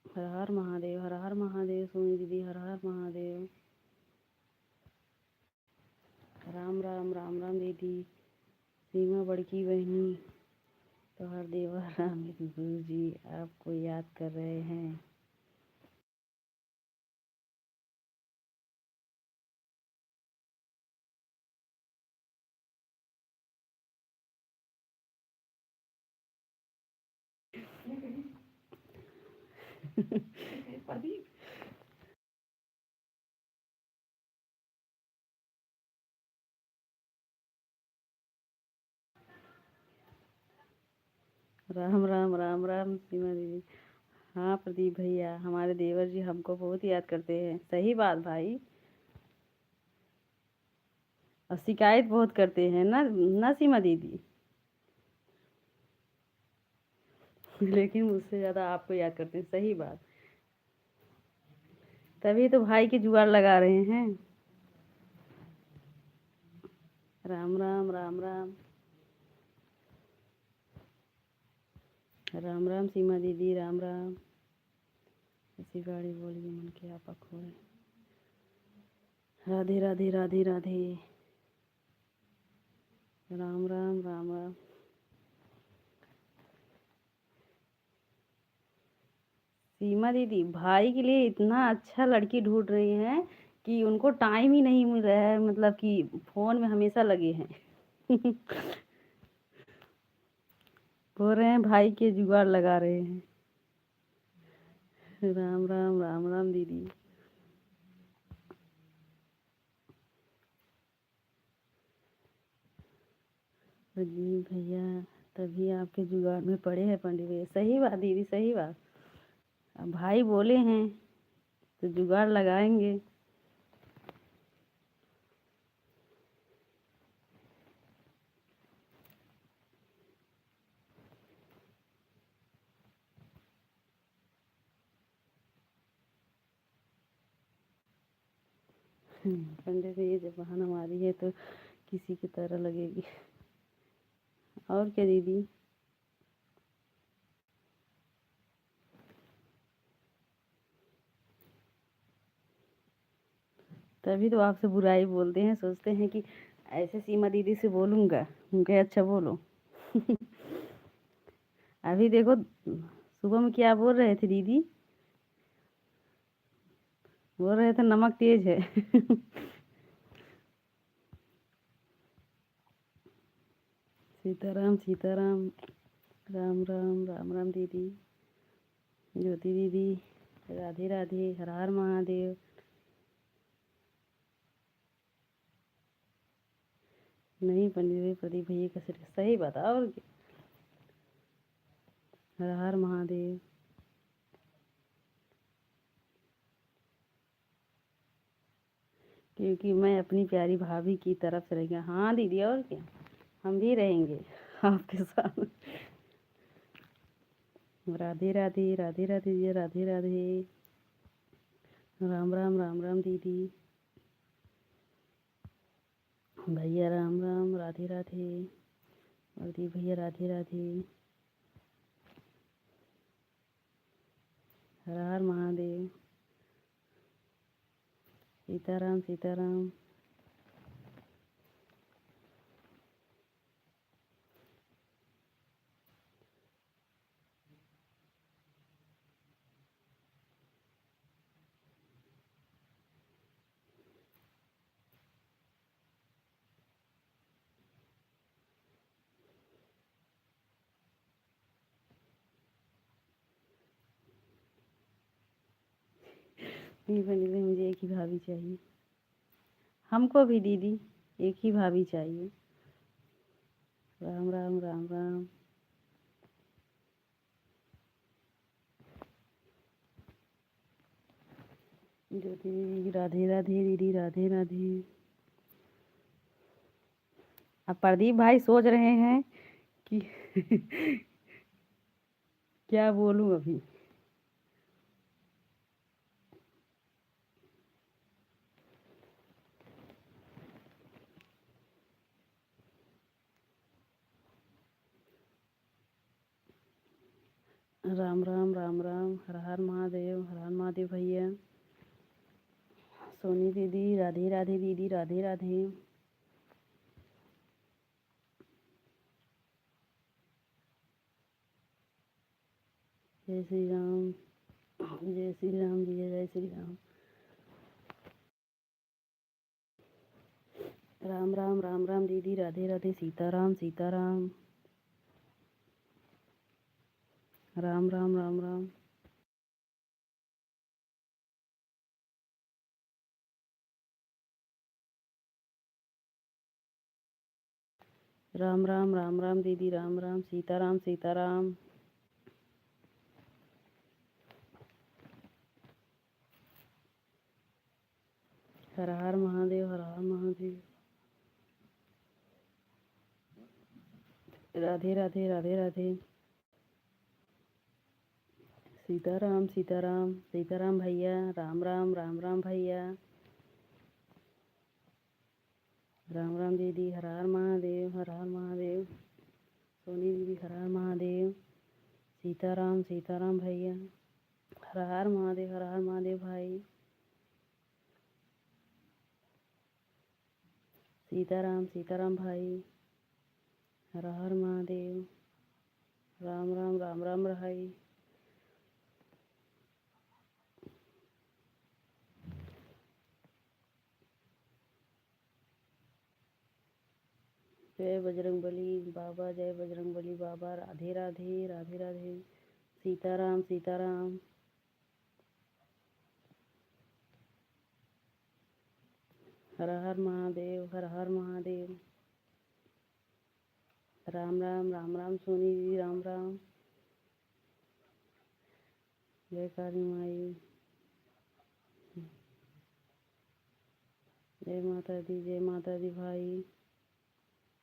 हर हर महादेव। हर हर महादेव सोनी दीदी। हर हर महादेव। राम राम राम राम दीदी। सीमा बड़की बहनी तो हर देवा राम गुरु जी आपको याद कर रहे हैं। राम राम राम राम सीमा दीदी। हाँ प्रदीप भैया हमारे देवर जी हमको बहुत याद करते हैं। सही बात भाई। और शिकायत बहुत करते हैं ना ना सीमा दीदी। लेकिन मुझसे ज़्यादा आपको याद करते हैं। सही बात। तभी तो भाई के जुगाड़ लगा रहे हैं। राम राम राम राम। राम राम सीमा दीदी राम राम। ऐसी गाड़ी बोलिए मन के आपा खोए। राधे राधे राधे राधे। राम राम राम राम। सीमा दीदी भाई के लिए इतना अच्छा लड़की ढूंढ रही हैं कि उनको टाइम ही नहीं मिल रहा है। मतलब कि फोन में हमेशा लगे हैं। बोल रहे हैं भाई के जुगाड़ लगा रहे हैं। राम राम राम राम दीदी। जी भैया तभी आपके जुगाड़ में पड़े हैं पंडित भैया। सही बात दीदी सही बात। अब भाई बोले हैं तो जुगाड़ लगाएंगे। पंडित भैया जब बहन हमारी है तो किसी की तरह लगेगी। और क्या दीदी। तभी तो आपसे बुराई बोलते हैं। सोचते हैं कि ऐसे सीमा दीदी से बोलूँगा। उनके अच्छा बोलो। अभी देखो सुबह में क्या बोल रहे थे दीदी। बोल रहे थे नमक तेज है। सीताराम सीताराम। राम राम राम राम दीदी। ज्योति दीदी राधे राधे, हर हर महादेव। नहीं पंडित प्रदीप भैया का सिर सही बताओ और क्या। हर हर महादेव। क्योंकि मैं अपनी प्यारी भाभी की तरफ से रहेंगे। हाँ दीदी और क्या, हम भी रहेंगे आपके साथ। राधे राधे, राधे राधे दीदी, राधे राधे। राम राम, राम राम दीदी भैया, राम राम, राधे राधे। प्रदीप भैया राधे राधे, हर हर महादेव। सीताराम सीताराम। नहीं पंडित जी, मुझे एक ही भाभी चाहिए। हमको भी दीदी एक ही भाभी चाहिए। राम राम, राम राम। ज्योति दीदी राधे राधे, दीदी राधे राधे। अब प्रदीप भाई सोच रहे हैं कि क्या बोलूं अभी। राम राम, राम राम, हर हर महादेव, हर हर महादेव भैया। सोनी दीदी राधे राधे, दीदी राधे राधे। जय श्री राम, जय श्री राम जी, जय श्री राम। राम राम, राम राम दीदी राधे राधे, सीताराम सीताराम। राम राम, राम राम। राम राम, राम राम दीदी, राम राम, सीताराम सीताराम। हर हर महादेव, हर हर महादेव। राधे राधे, राधे राधे। सीताराम सीताराम, सीताराम भैया, राम राम, राम राम भैया। राम राम दीदी, हर हर महादेव, हर हर महादेव। सोनी दीदी हर हर महादेव। सीताराम सीताराम भैया, हर हर महादेव, हर हर महादेव भाई। सीताराम सीताराम भाई, हर हर महादेव। राम राम, राम राम भाई। जय बजरंगबली बाबा, जय बजरंगबली बाबा, राधे राधे, राधे राधे। सीताराम सीताराम। हर हर महादेव, हर हर महादेव। राम राम, राम राम सोनी दीदी, राम राम। जय काली माई। जय माता दी, जय माता दी भाई।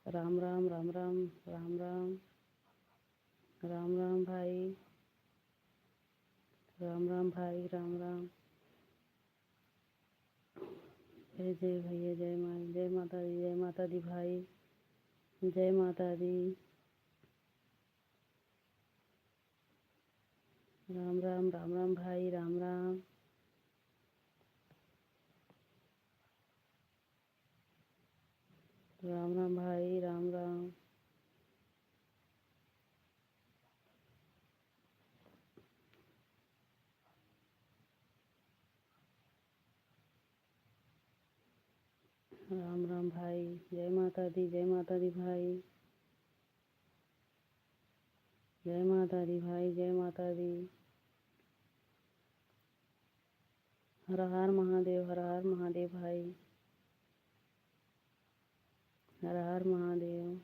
राम राम, राम राम, राम राम। राम राम भाई। राम राम भाई, राम राम। जय जय भैया, जय माई, जय माता दी, जय माता दी भाई। जय माता दी। राम राम, राम राम भाई, राम राम। राम राम भाई, राम राम। राम राम भाई, जय माता दी, जय माता दी भाई। जय माता दी भाई, जय माता दी। हर हर महादेव, हर हर महादेव भाई, हर हर महादेव,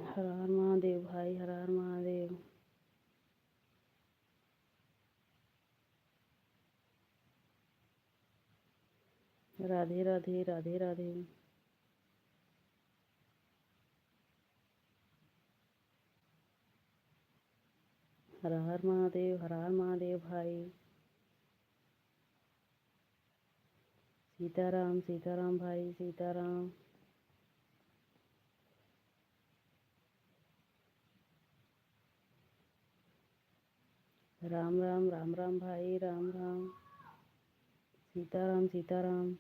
हर हर महादेव भाई, हर हर महादेव। राधे राधे, राधे राधे। हर हर महादेव, हर हर महादेव भाई। सीताराम, सीताराम भाई, सीताराम। राम राम, राम राम भाई, राम राम। सीताराम, सीताराम।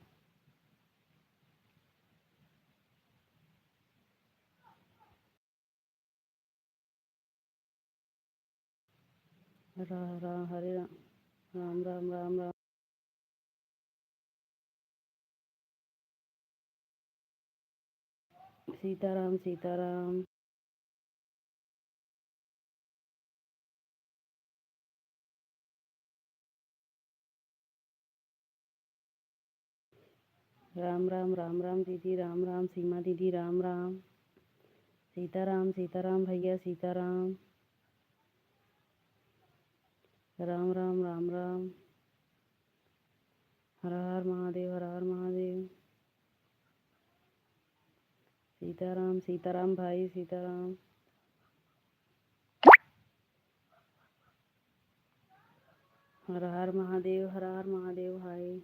हरे राम, राम राम, राम राम। सीताराम, सीताराम। राम राम, राम राम दीदी, राम राम। सीमा दीदी, राम राम। सीताराम, सीताराम भैया, सीताराम। राम राम, राम राम। हर हर महादेव, हर हर महादेव। सीताराम, सीताराम भाई, सीताराम। हर हर महादेव, हर हर महादेव भाई।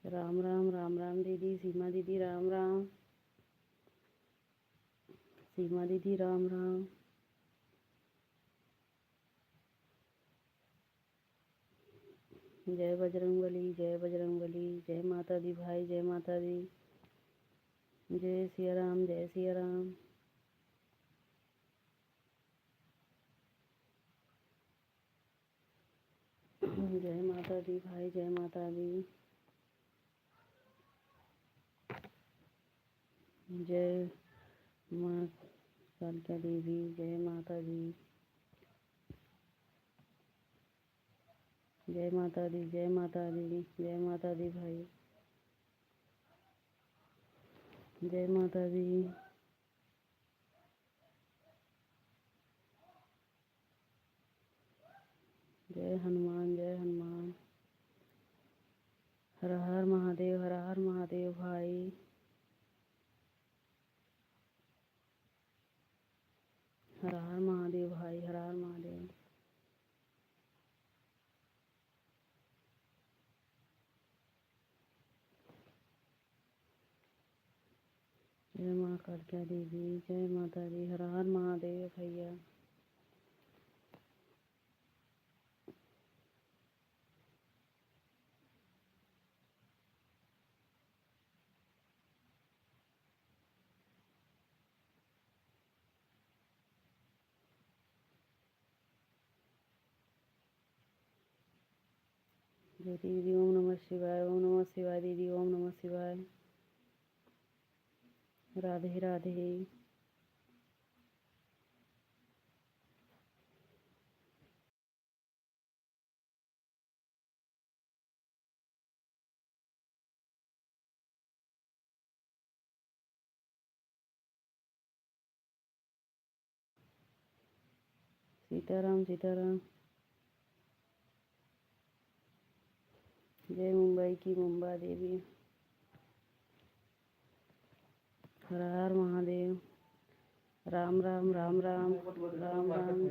राम राम, राम राम दीदी, सीमा दीदी, राम राम। सीमा दीदी, राम राम। जय बजरंगबली, जय बजरंगबली। जय माता दी भाई, जय माता दी। जय सिया राम, जय सिया राम। जय माता दी भाई, जय माता दी। जय माँ कालिका देवी, जय माता दी। जय माता दी, जय माता दी, जय माता दी भाई। जय माता दी। जय हनुमान, जय हनुमान। हर हर महादेव, हर हर महादेव भाई। हर हर महादेव भाई, हर हर महादेव। जय माँ कालिका देवी, जय माता दी। हर हर महादेव भैया। ज्योति दीदी, ओम नमः शिवाय, ओम नमः शिवाय दीदी, ओम नमः शिवाय। राधे राधे। सीताराम, सीताराम। जय मुंबई की मुंबा देवी। हर हर महादेव। राम राम, राम राम, राम राम।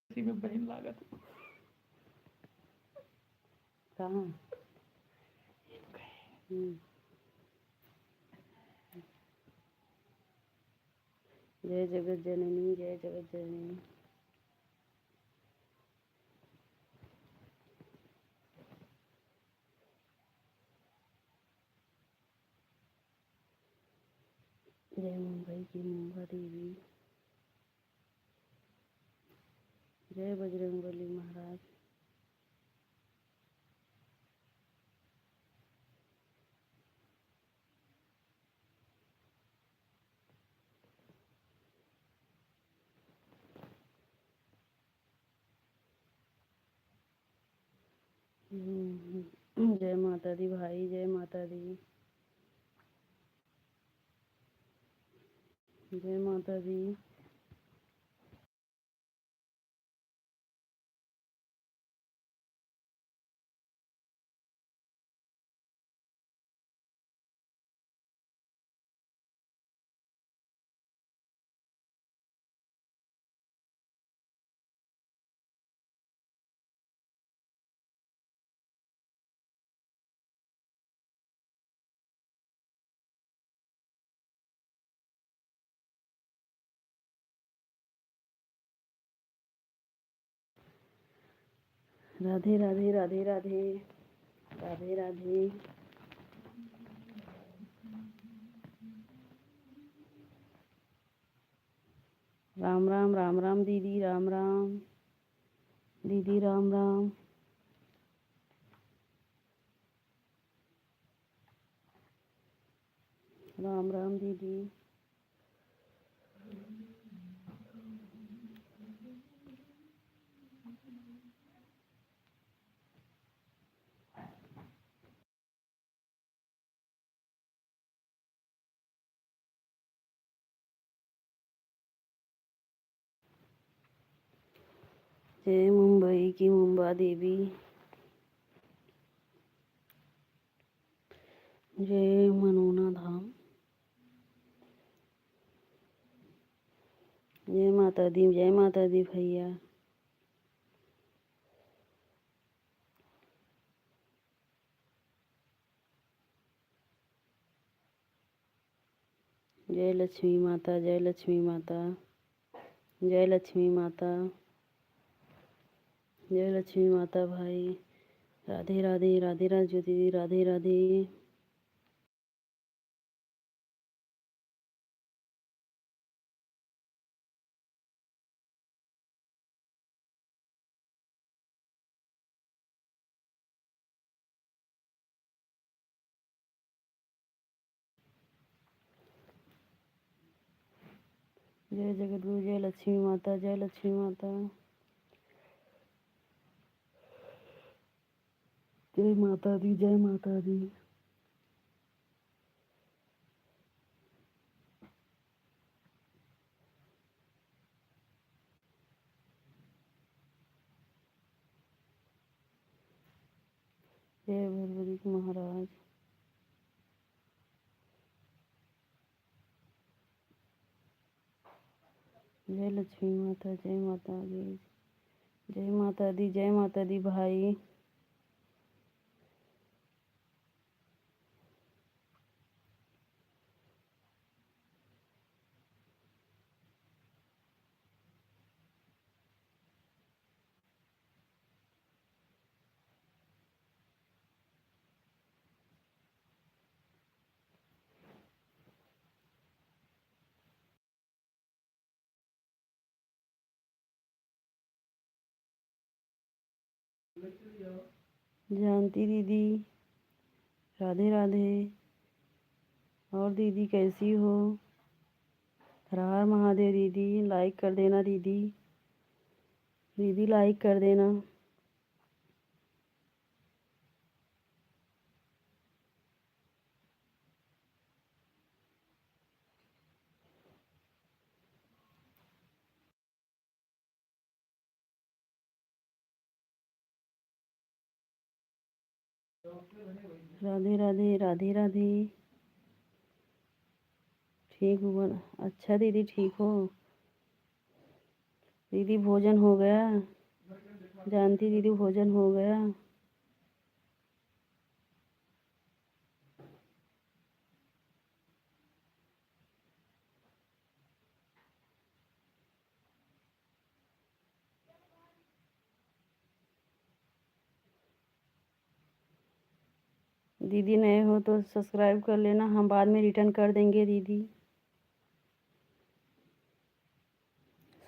जय में बहन लागत कहाँ। जय जगत जननी, जय जगत जननी। जय मुंबई की मुंबा देवी, जय बजरंगबली महाराज। जय माता दी भाई, जय माता दी, जय माता दी। राधे राधे राधे राधे राधे राधे। राम राम राम राम दीदी, राम राम दीदी, राम राम। राम राम दीदी। जय मुंबई की मुंबा देवी, जय मनोना धाम। जय माता दी, जय माता दी भैया। जय लक्ष्मी माता, जय लक्ष्मी माता, जय लक्ष्मी माता, जय लक्ष्मी माता भाई। राधे राधे राधे राधे ज्योति, राधे राधे। जय जगतगुरु, जय लक्ष्मी माता, जय लक्ष्मी माता, जय माता दी, जय माता दी। जय भगवती महाराज। जय लक्ष्मी माता, जय माता दी, जय माता दी, जय माता दी भाई। जानती दीदी, राधे राधे। और दीदी कैसी हो? हर हर महादेव दीदी। लाइक कर देना दीदी, दीदी लाइक कर देना। राधे राधे राधे राधे। ठीक हो? अच्छा दीदी, ठीक हो? दीदी भोजन हो गया? जानती दीदी भोजन हो गया? दीदी नए हो तो सब्सक्राइब कर लेना, हम बाद में रिटर्न कर देंगे दीदी,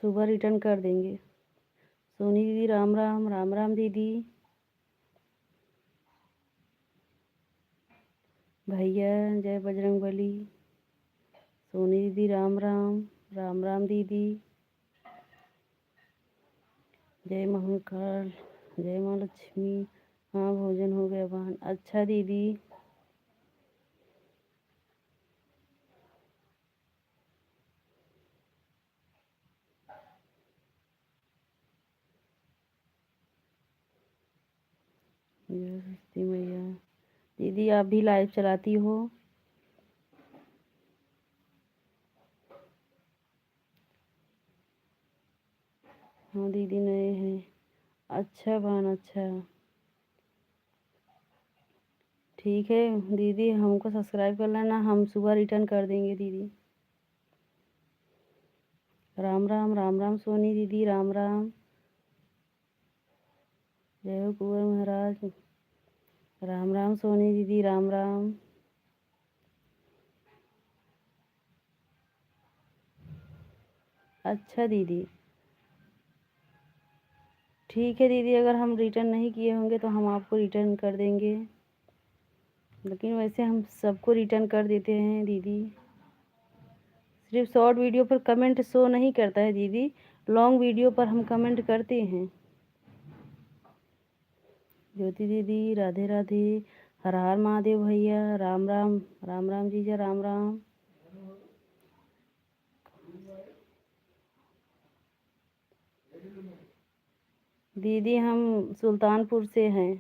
सुबह रिटर्न कर देंगे। सोनी दीदी राम राम, राम राम दीदी। भैया जय बजरंगबली। सोनी दीदी राम राम, राम राम दीदी। जय महाकाल, जय माँ लक्ष्मी। हाँ भोजन हो गया बहन। अच्छा दीदी। जय सस्ती मैया। दीदी आप भी लाइव चलाती हो? हाँ दीदी नए हैं। अच्छा बहन अच्छा, ठीक है दीदी, हमको सब्सक्राइब कर लेना, हम सुबह रिटर्न कर देंगे दीदी। राम राम, राम राम सोनी दीदी राम राम। जय हो कुंवर महाराज। राम राम सोनी दीदी राम राम। अच्छा दीदी, ठीक है दीदी, अगर हम रिटर्न नहीं किए होंगे तो हम आपको रिटर्न कर देंगे, लेकिन वैसे हम सबको रिटर्न कर देते हैं दीदी। सिर्फ शॉर्ट वीडियो पर कमेंट शो नहीं करता है दीदी, लॉन्ग वीडियो पर हम कमेंट करते हैं। ज्योति दीदी राधे राधे। हर हर महादेव भैया राम राम, राम राम जीजा राम राम। दीदी हम सुल्तानपुर से हैं,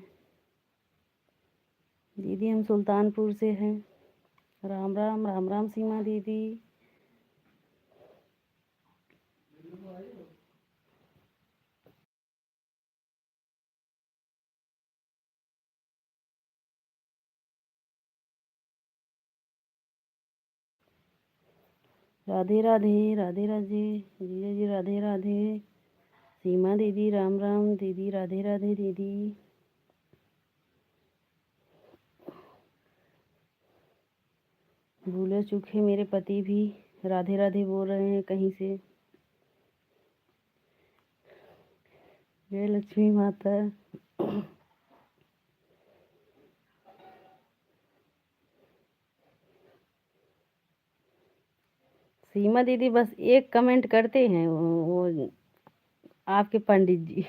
दीदी हम सुल्तानपुर से हैं। राम राम, राम राम सीमा दीदी। राधे राधे, राधे राधे जीजा जी राधे राधे। सीमा दीदी राम राम दीदी, राधे राधे दीदी। भूले चूके मेरे पति भी राधे राधे बोल रहे हैं कहीं से। जय लक्ष्मी माता। सीमा दीदी बस एक कमेंट करते हैं, वो आपके पंडित जी।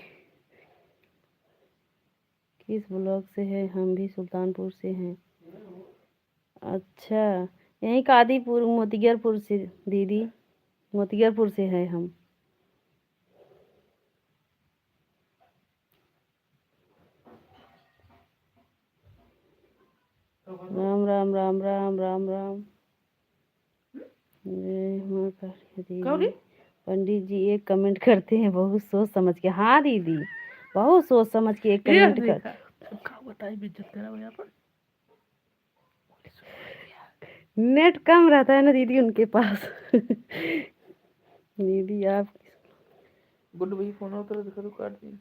किस ब्लॉक से है? हम भी सुल्तानपुर से हैं। अच्छा, यहीं कादीपुर मोतिगरपुर से दीदी, मोतिगरपुर से है हम। राम राम, राम राम, राम राम। जय माँ काली दीदी। पंडित जी एक कमेंट करते हैं बहुत सोच समझ के। हाँ दीदी, बहुत सोच समझ के एक कमेंट कर। नेट कम रहता है ना दीदी उनके पास। दीदी आप गुड भाई फोन होता है, काट दी।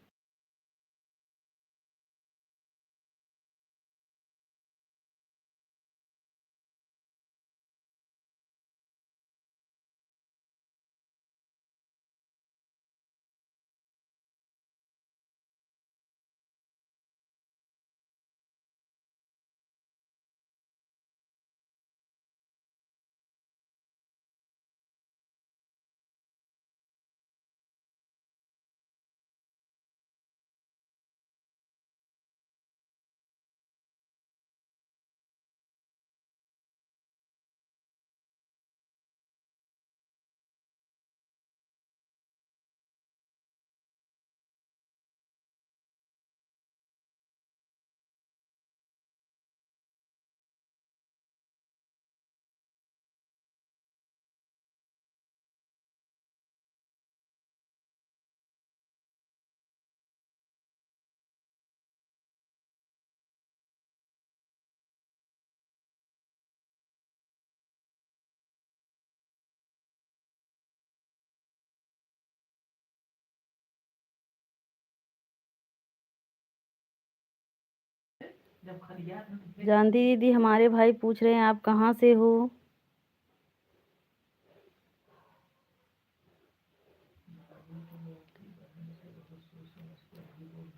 जानती दीदी, हमारे भाई पूछ रहे हैं आप कहाँ से हो।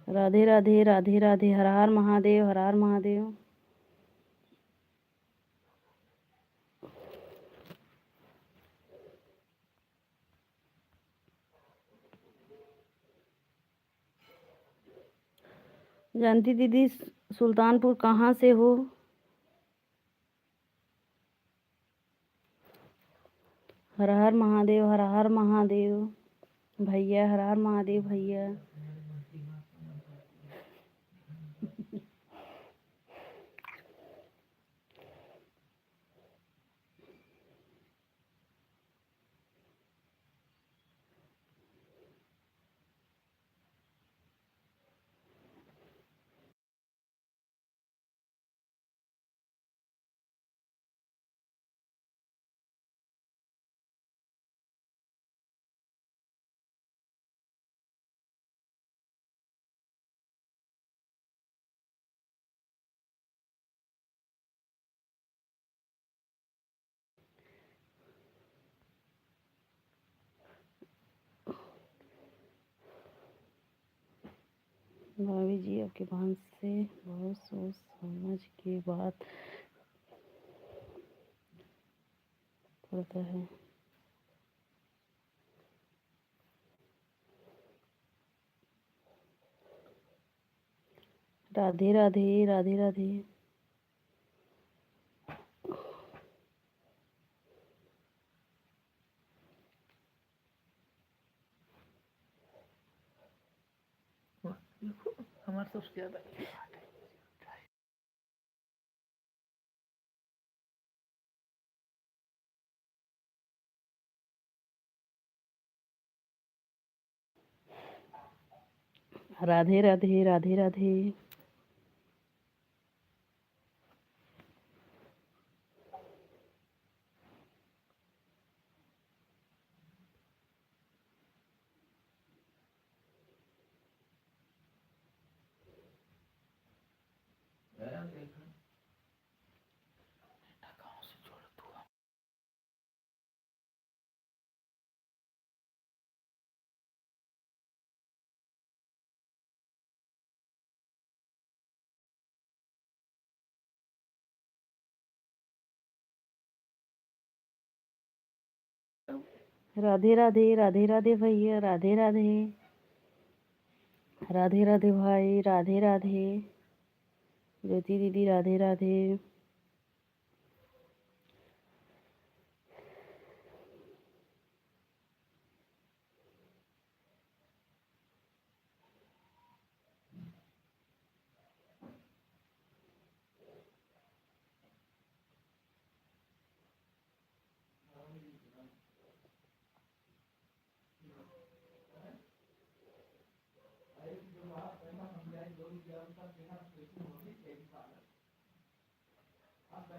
राधे राधे राधे राधे, हर हर महादेव, हर हर महादेव। जानती दीदी, सुल्तानपुर कहाँ से हो। हर हर महादेव, हर हर महादेव भैया, हर हर महादेव भैया। भाभी जी, आपके बहन से बहुत सोच समझ के बात पड़ता है। राधे राधे राधे राधे। हमारे सबसे ज्यादा राधे राधे राधे राधे। गाँव से जोड़ तू। राधे राधे राधे राधे भैया, राधे राधे राधे राधे भाई, राधे राधे ज्योति दीदी, राधे राधे।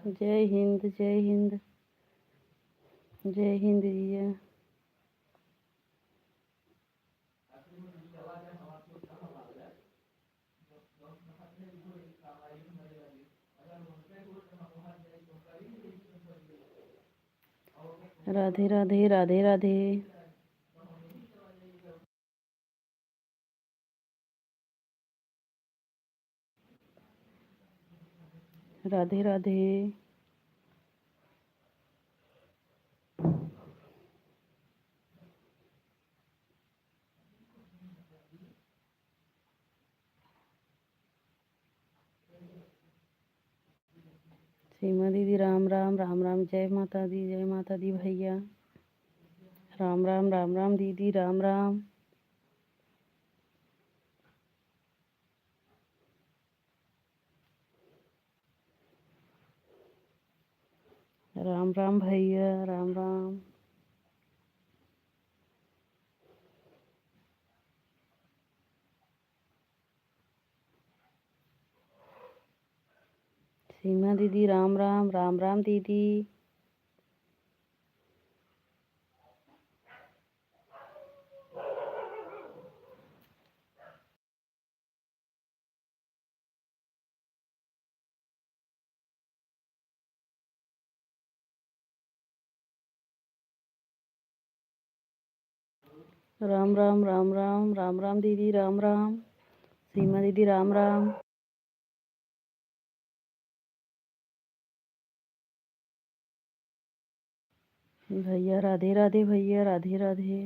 जय हिंद, जय हिंद, जय हिंद जी। राधे राधे राधे राधे। राधे राधे। सीमा दीदी, राम राम राम राम, जय माता दी, जय माता दी भैया। राम राम राम राम दीदी, राम राम। राम राम भैया, राम राम। सीमा दीदी, राम राम राम राम दीदी। राम राम राम राम राम राम दीदी, राम राम सीमा दीदी, राम राम भैया, राधे राधे भैया, राधे राधे।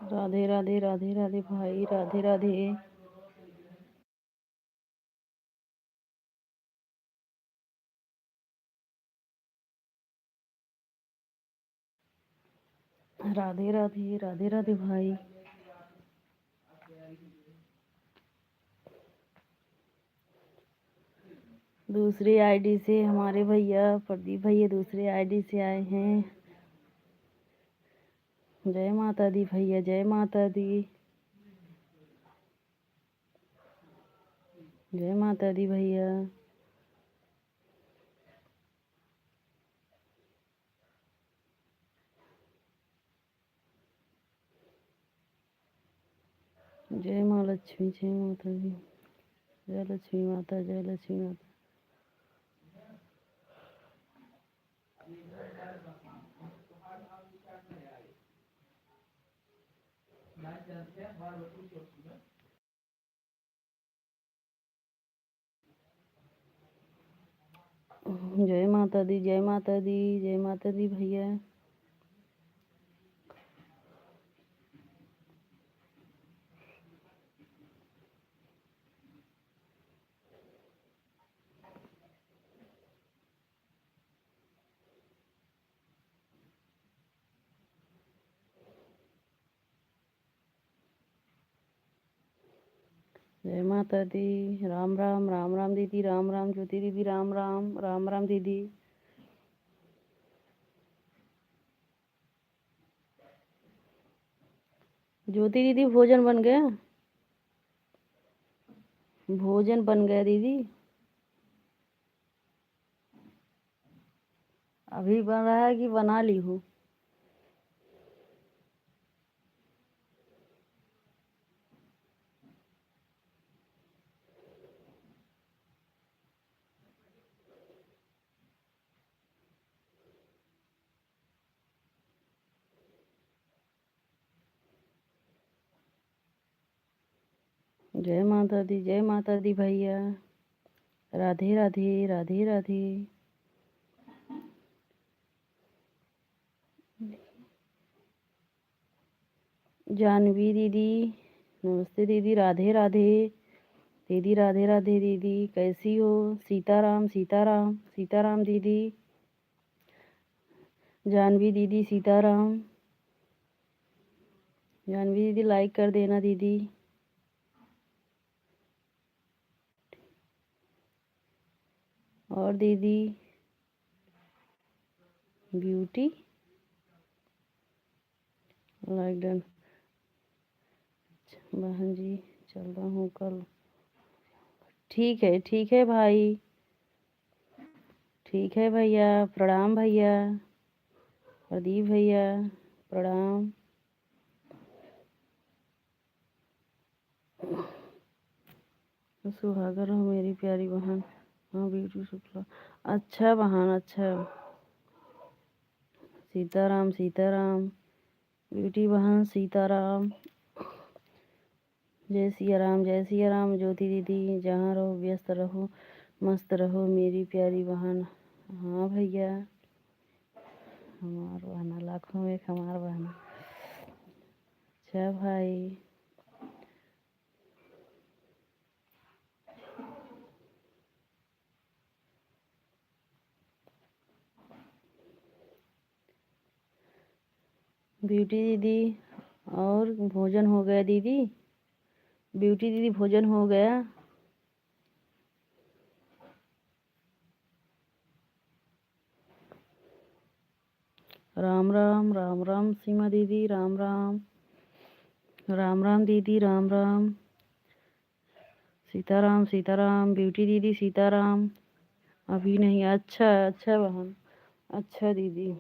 राधे राधे राधे राधे भाई, राधे राधे। राधे राधे राधे राधे भाई। दूसरी आईडी से हमारे भैया प्रदीप भैया दूसरे आईडी से आए हैं। जय माता दी भैया, जय माता दी, जय माता दी भैया। जय माँ लक्ष्मी, जय माता दी, जय लक्ष्मी माता, जय लक्ष्मी माता। जय माता दी, जय माता दी, जय माता दी भैया। जय माता दी, राम राम राम राम दीदी, राम राम ज्योति दीदी, राम राम राम राम दीदी। ज्योति दीदी भोजन बन गया? भोजन बन गया दीदी? अभी बन रहा है कि बना ली हूँ? जय माता दी, जय माता दी भैया, राधे राधे राधे राधे। जानवी दीदी नमस्ते दीदी, राधे राधे दीदी, राधे राधे दीदी, कैसी हो? सीताराम सीताराम सीताराम दीदी, जानवी दीदी सीताराम। जानवी दीदी लाइक कर देना दीदी। और दीदी ब्यूटी लाइक डन। बहन जी चल रहा हूँ कल। ठीक है भाई, ठीक है भैया, प्रणाम भैया, प्रदीप भैया प्रणाम। सुहागर हो मेरी प्यारी बहन। हाँ ब्यूटी शुक्ला। अच्छा बहन, अच्छा। सीताराम सीताराम ब्यूटी बहन, सीताराम। जय सिया राम, जय सिया राम ज्योति दीदी, जहाँ रहो व्यस्त रहो, मस्त रहो मेरी प्यारी बहन। हाँ भैया, हमार बहना लाखों में हमार बहना। अच्छा भाई। ब्यूटी दीदी और भोजन हो गया दीदी? ब्यूटी दीदी भोजन हो गया? राम राम राम राम सीमा दीदी, राम राम। राम राम दीदी, राम राम। सीताराम सीताराम ब्यूटी दीदी, सीताराम। अभी नहीं, अच्छा अच्छा बहन, अच्छा दीदी।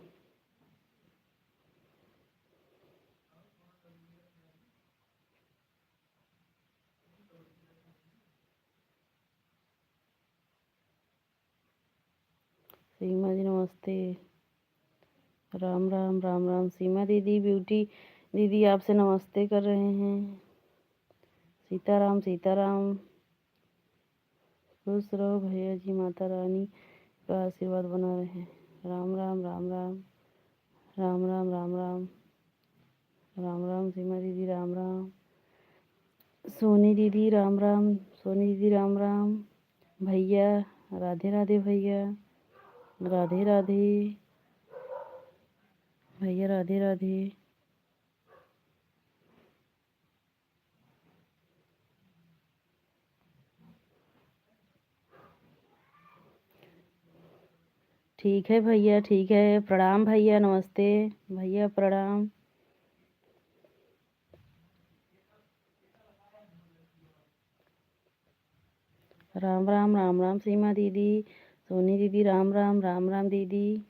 सीमा जी नमस्ते। राम राम राम राम सीमा दीदी, ब्यूटी दीदी आपसे नमस्ते कर रहे हैं। सीताराम सीताराम। खुश रहो भैया जी, माता रानी का आशीर्वाद बना रहे। राम राम राम राम। राम राम राम राम। राम राम सीमा दीदी, राम राम। सोनी दीदी, राम राम। सोनी दीदी, राम राम। भैया, राधे राधे भैया। राधे राधे भैया, राधे राधे। ठीक है भैया, ठीक है। प्रणाम भैया, नमस्ते भैया, प्रणाम। राम राम राम राम सीमा दीदी, सोनी दीदी, राम राम राम राम दीदी।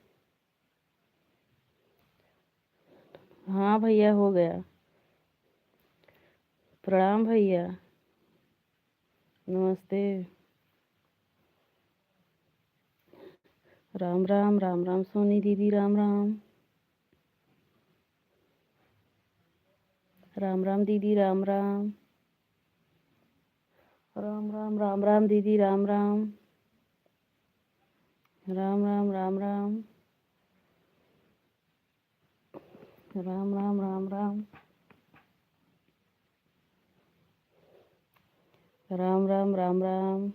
हाँ भैया, हो गया। प्रणाम भैया, नमस्ते। राम राम राम राम सोनी दीदी, राम राम। राम राम दीदी, राम राम। राम राम राम राम दीदी, राम राम। राम राम राम राम। राम राम राम राम। राम राम राम राम।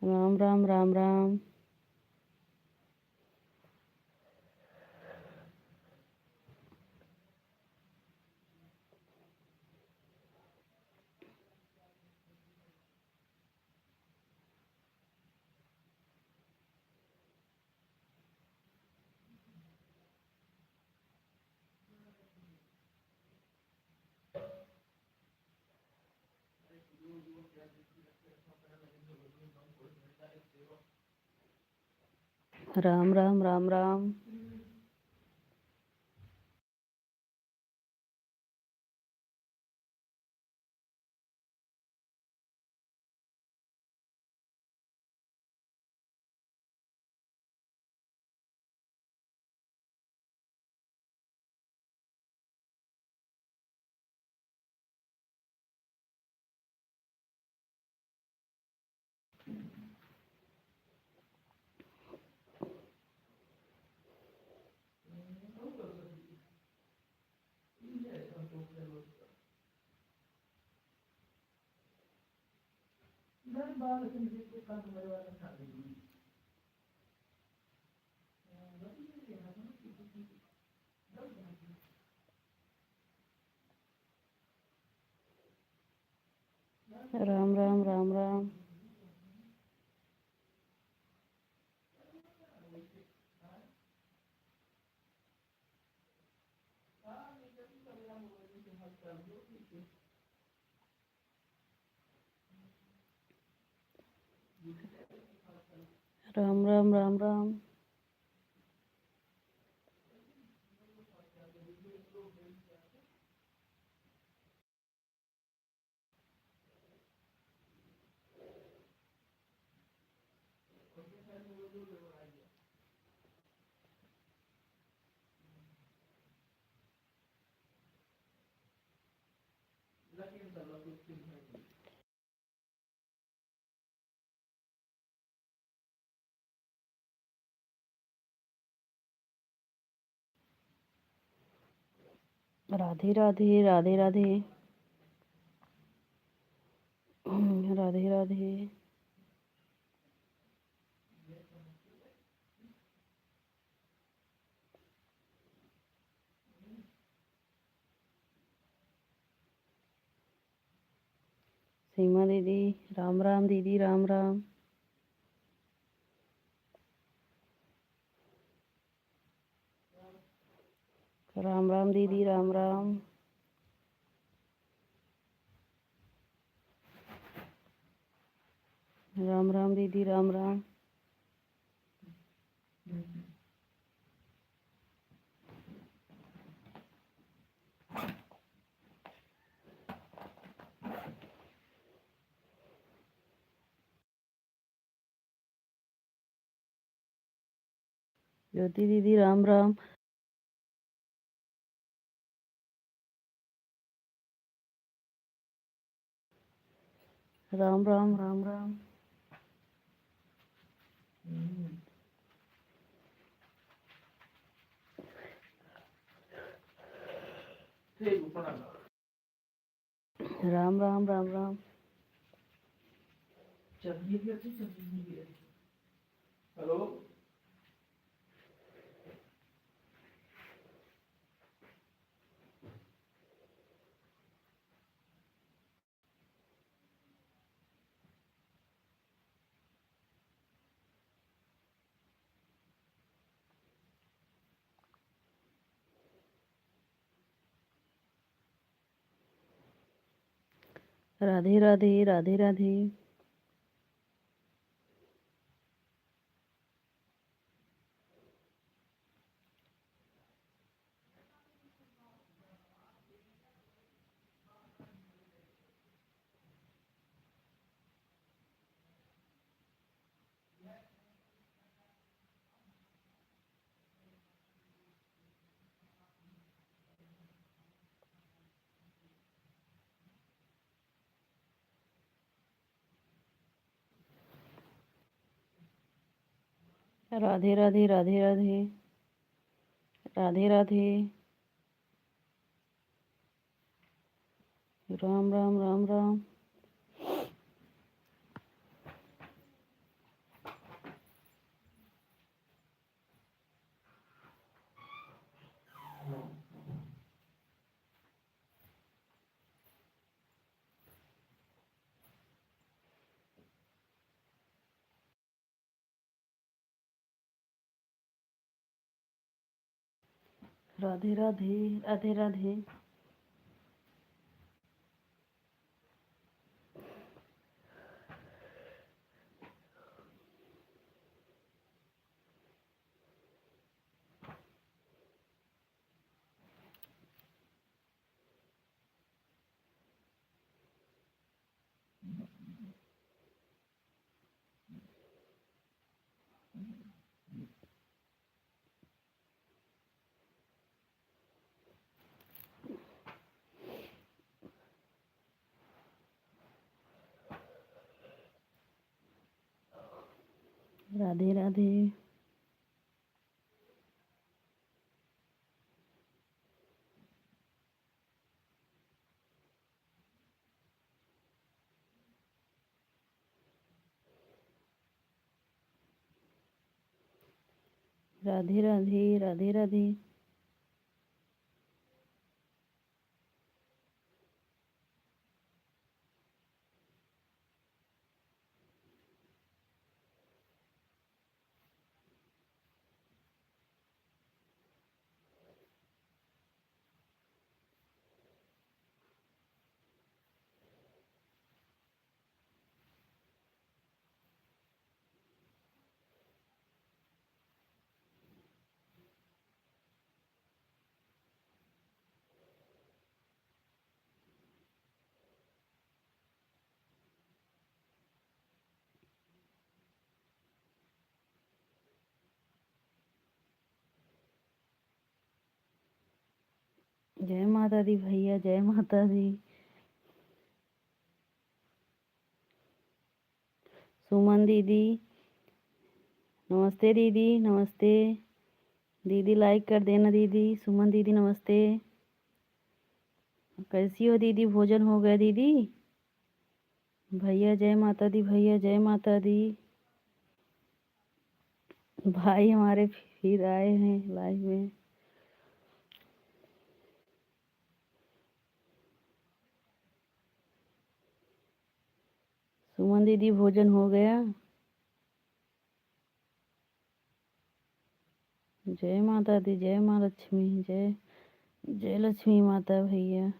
राम राम राम राम। राम राम राम राम। राम राम राम राम। राम राम राम राम। राधे राधे राधे राधे। राधे राधे। सीमा दीदी राम राम, दीदी राम राम। राम राम दीदी राम राम। राम राम दीदी राम राम। ज्योति दीदी राम राम। राम राम राम राम। राम राम राम राम। हेलो। राधे राधे राधे राधे। राधे राधे राधे राधे। राधे राधे। राम राम राम राम। राधे राधे राधे राधे। राधे राधे। राधे राधे राधे राधे। जय माता दी भैया, जय माता दी। सुमन दीदी नमस्ते। दीदी नमस्ते। दीदी लाइक कर देना दीदी। सुमन दीदी नमस्ते। कैसी हो दीदी? भोजन हो गया दीदी? भैया जय माता दी, भैया जय माता दी। भाई हमारे फिर आए हैं लाइव में। सुमन दीदी भोजन हो गया? जय माता दी, जय माँ लक्ष्मी, जय जय लक्ष्मी माता भैया।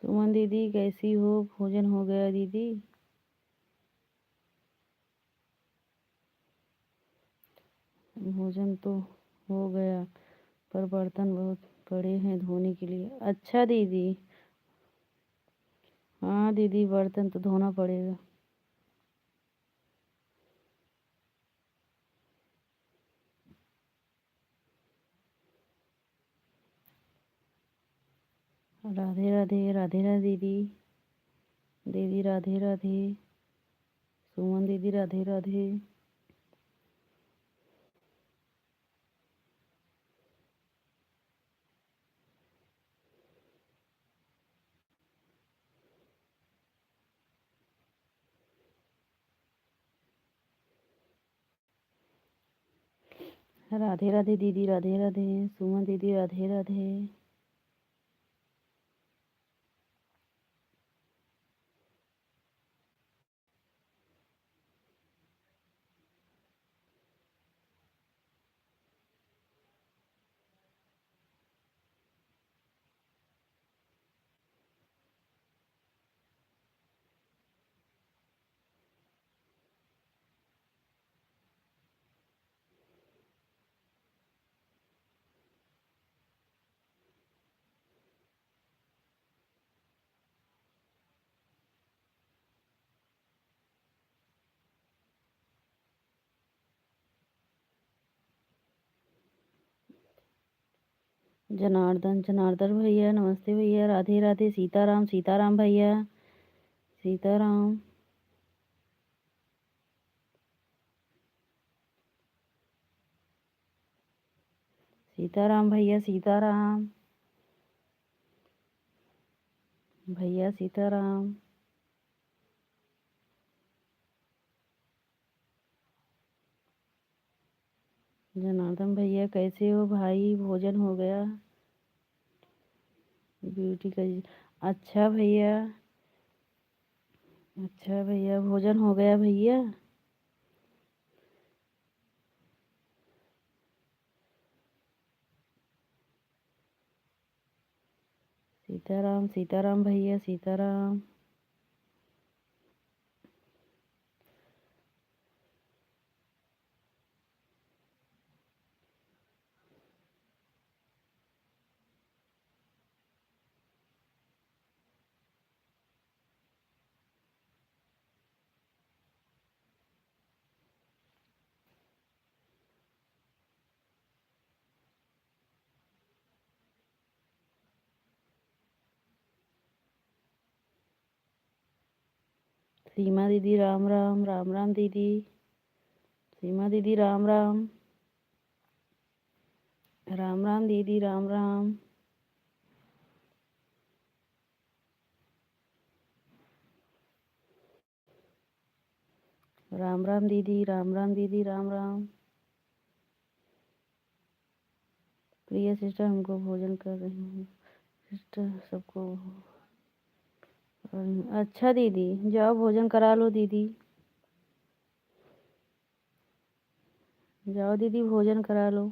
सुमन दीदी कैसी हो? भोजन हो गया दीदी? भोजन तो हो गया, पर बर्तन बहुत पड़े हैं धोने के लिए। अच्छा दीदी। हाँ दीदी, बर्तन तो धोना पड़ेगा। राधे राधे, राधे राधे दीदी। दीदी राधे राधे। सुमन दीदी राधे राधे। राधे राधे दीदी, राधे राधे। सुमन दीदी राधे राधे। जनार्दन, जनार्दन भैया नमस्ते भैया, राधे राधे। सीताराम, सीताराम भैया, सीताराम। सीताराम भैया, सीताराम भैया, सीताराम। जनार्दन भैया कैसे हो भाई? भोजन हो गया? ब्यूटी का अच्छा भैया। अच्छा भैया, भोजन हो गया भैया? सीताराम, सीताराम भैया, सीताराम। सीमा दीदी राम राम, राम राम दीदी। सीमा दीदी राम राम। राम राम दीदी, राम राम। राम राम दीदी, राम राम दीदी, राम राम। प्रिया सिस्टर हमको भोजन कर रही हूँ। सिस्टर सबको। अच्छा दीदी, जाओ भोजन करा लो दीदी। जाओ दीदी भोजन करा लो।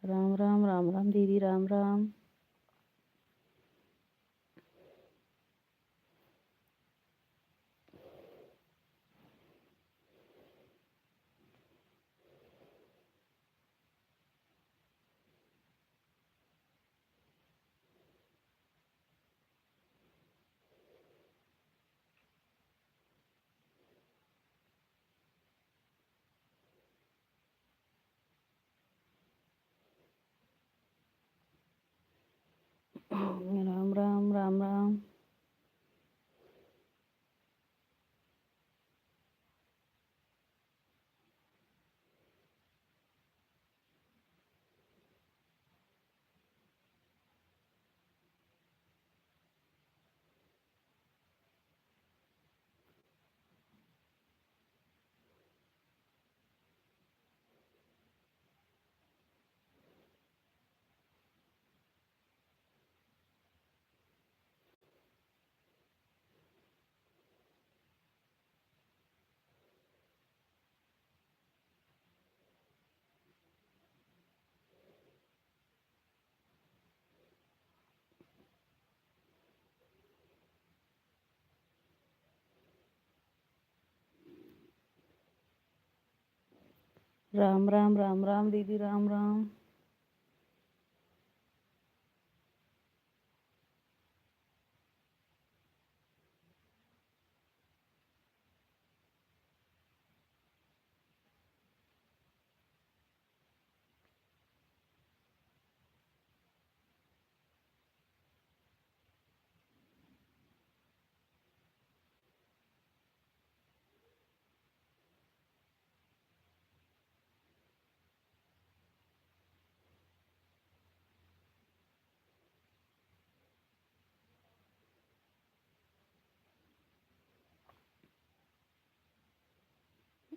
राम राम, राम राम दीदी, राम राम। राम राम राम राम दीदी, राम राम।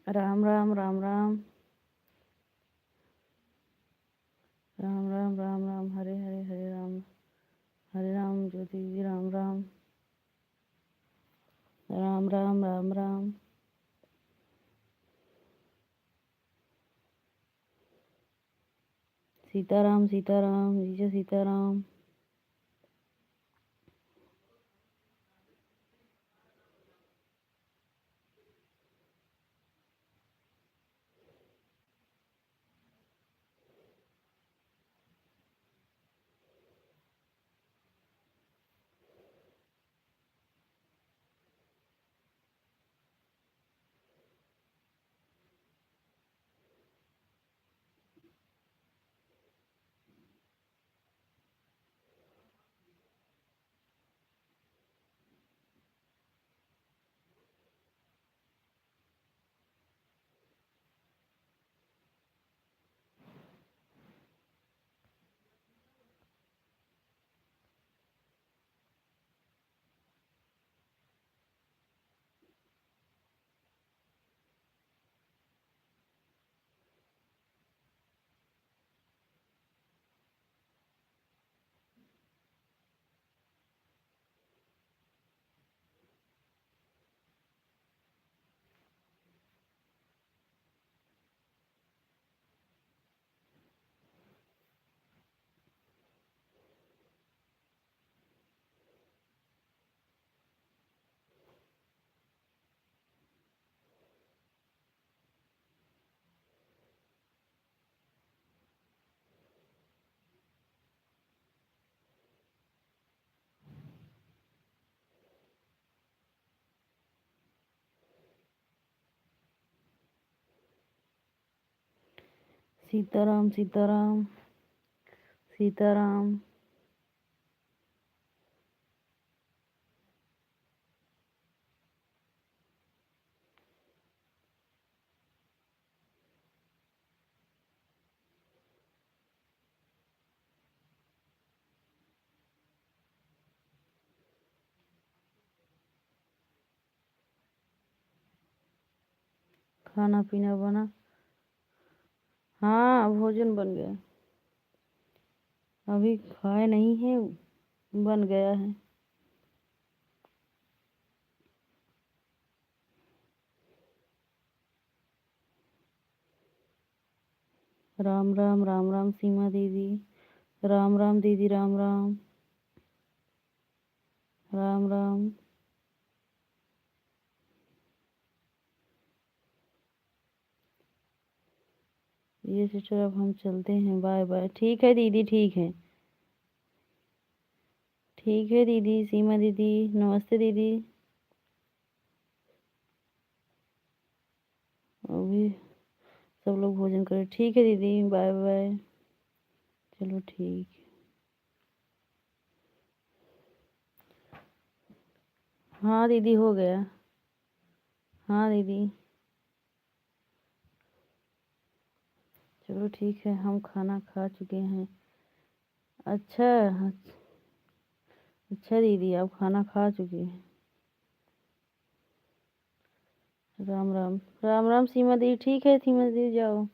राम राम राम राम राम राम राम राम, हरे हरे हरे राम, हरे राम ज्योति जी, राम राम राम राम राम राम। सीताराम सीताराम जीजा सीताराम। सीताराम सीताराम सीताराम। खाना पीना बना? हाँ, भोजन बन गया। अभी खाए नहीं है, बन गया है। राम राम राम राम सीमा दीदी, राम राम दीदी, राम राम राम राम। ये सिस्टर, अब हम चलते हैं, बाय बाय। ठीक है दीदी, ठीक है। ठीक है दीदी, सीमा दीदी, नमस्ते दीदी। अभी सब लोग भोजन करें। ठीक है दीदी, बाय बाय। चलो ठीक है। हाँ दीदी, हो गया। हाँ दीदी। चलो ठीक है, हम खाना खा चुके हैं। अच्छा। अच्छा दीदी, आप खाना खा चुके हैं। राम राम राम राम सीमा दीदी। ठीक है सीमा दीदी, जाओ।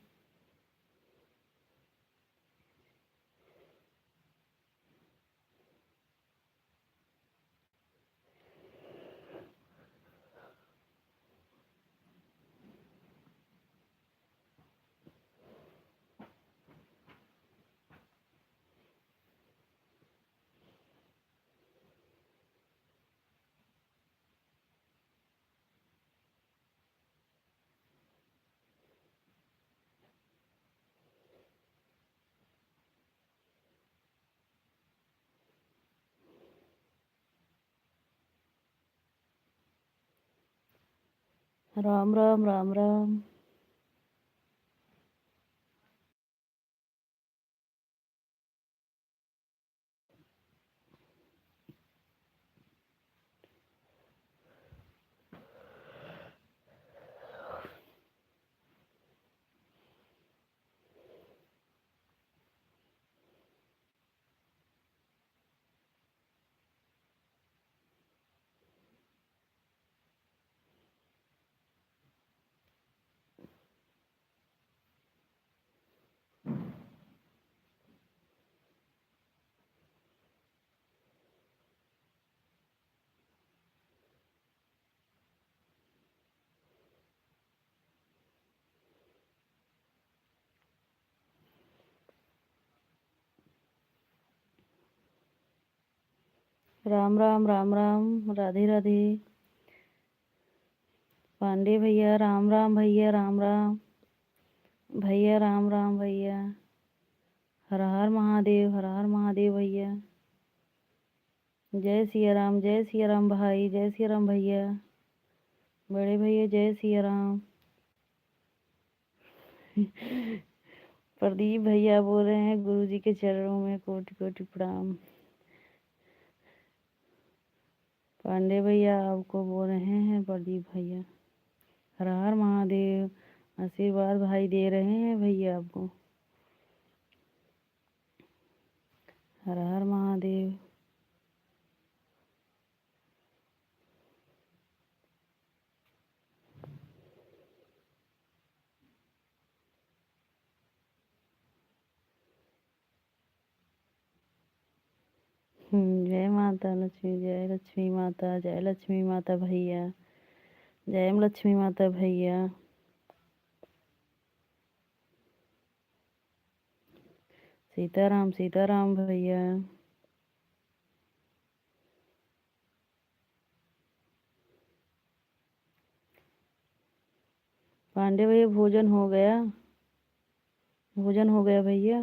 राम राम राम राम। राम राम राम राम। राधे राधे। पांडे भैया राम राम। भैया राम राम। भैया राम राम। भैया हर हर महादेव। हर हर महादेव भैया। जय सिया राम। जय सिया राम भाई। जय सिया राम भैया। बड़े भैया जय सिया राम। प्रदीप भैया बोल रहे हैं गुरु जी के चरणों में कोटि कोटि प्रणाम। पांडे भैया आपको बोल रहे हैं प्रदीप भैया। हर हर महादेव। आशीर्वाद भाई दे रहे हैं भैया आपको। हर हर महादेव। जय माता लक्ष्मी। जय लक्ष्मी माता। जय लक्ष्मी माता भैया। जय लक्ष्मी माता भैया। सीताराम सीताराम भैया। पांडे भैया भोजन हो गया। भोजन हो गया भैया।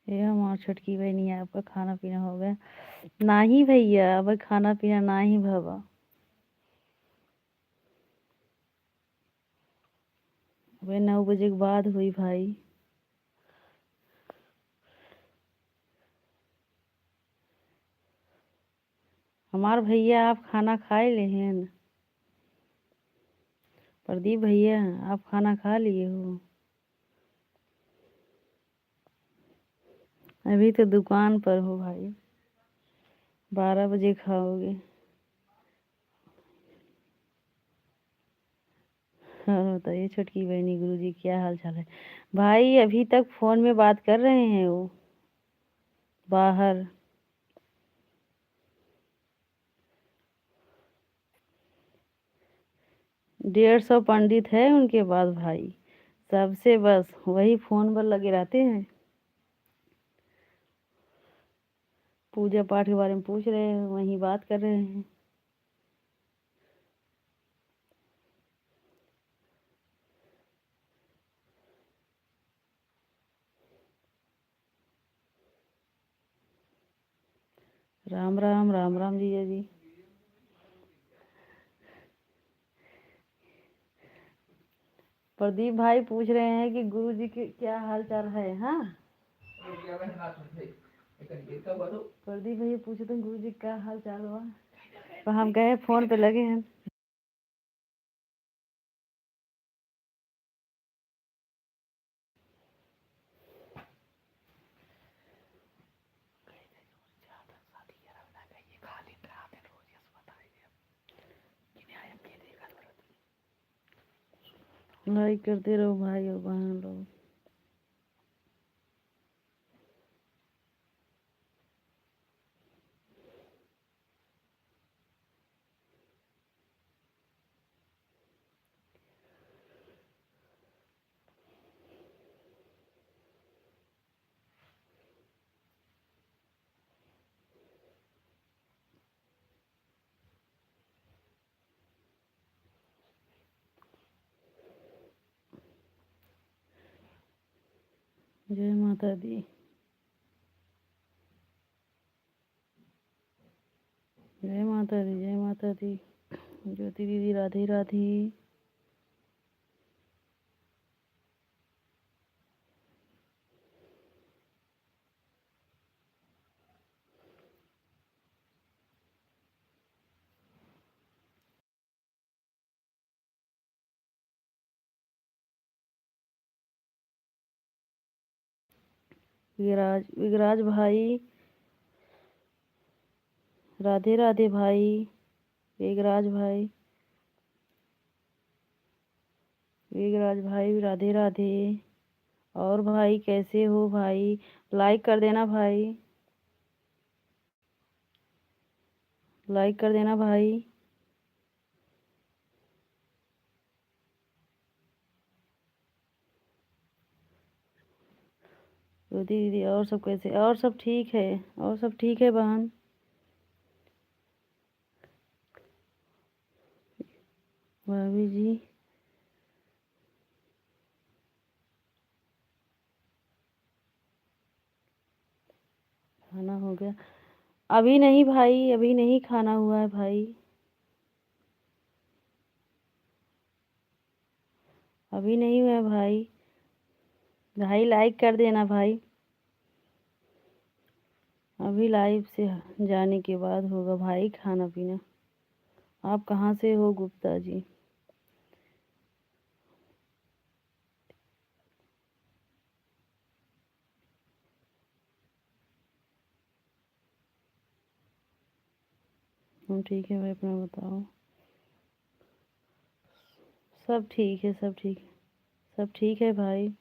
ये हमार छोटकी बहनी है। आपका खाना पीना हो गया? नहीं भैया अब खाना पीना नहीं भवा। अबे 9 बजे के बाद हुई भाई। हमार भैया आप खाना खाए लेहन। प्रदीप भैया आप खाना खा लिए हो? अभी तो दुकान पर हो भाई। 12 बजे खाओगे? और बताइए छोटकी बहनी गुरुजी क्या हाल चाल है? भाई अभी तक फोन में बात कर रहे हैं वो बाहर। 150 पंडित है उनके पास भाई। सबसे बस वही फोन पर लगे रहते हैं। पूजा पाठ के बारे में पूछ रहे हैं वही बात कर रहे हैं। राम राम राम राम जीजा जी। प्रदीप भाई पूछ रहे हैं कि गुरु जी के क्या हाल चाल है। हाँ प्रदीप भैया पूछते हैं गुरु जी क्या हाल चाल हुआ। तो हम गए फोन पे लगे हैं। लाइक करते रहो भाई और बहन लोग। जय माता दी। जय माता दी, जय माता दी। ज्योति दीदी राधे राधे। विराज विराज भाई राधे राधे भाई। वेगराज भाई, वेगराज भाई राधे राधे। और भाई कैसे हो भाई? लाइक कर देना भाई, लाइक कर देना भाई। ज्योति दीदी और सब कैसे? और सब ठीक है, और सब ठीक है बहन। भाभी जी खाना हो गया? अभी नहीं भाई, अभी नहीं खाना हुआ है भाई, अभी नहीं हुआ है भाई। भाई लाइक कर देना भाई, अभी लाइव से जाने के बाद होगा भाई खाना पीना। आप कहाँ से हो गुप्ता जी? हम ठीक है भाई, अपना बताओ। सब ठीक है, सब ठीक है, सब ठीक है भाई।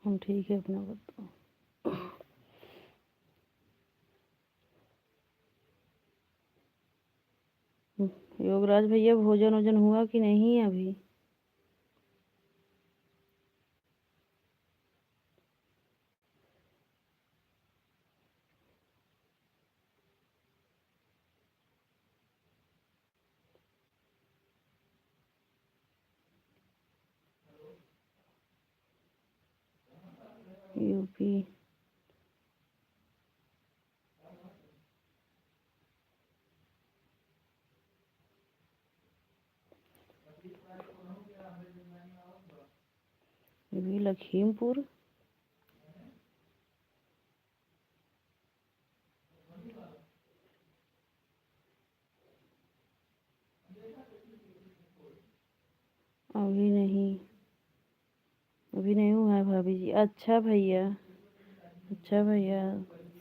हम ठीक है, अपना बताओ। योगराज भैया भोजन वोजन हुआ कि नहीं अभी? यूपी। यूपी लखीमपुर। अभी नहीं, अभी नहीं हुआ है भाभी जी। अच्छा भैया, अच्छा भैया।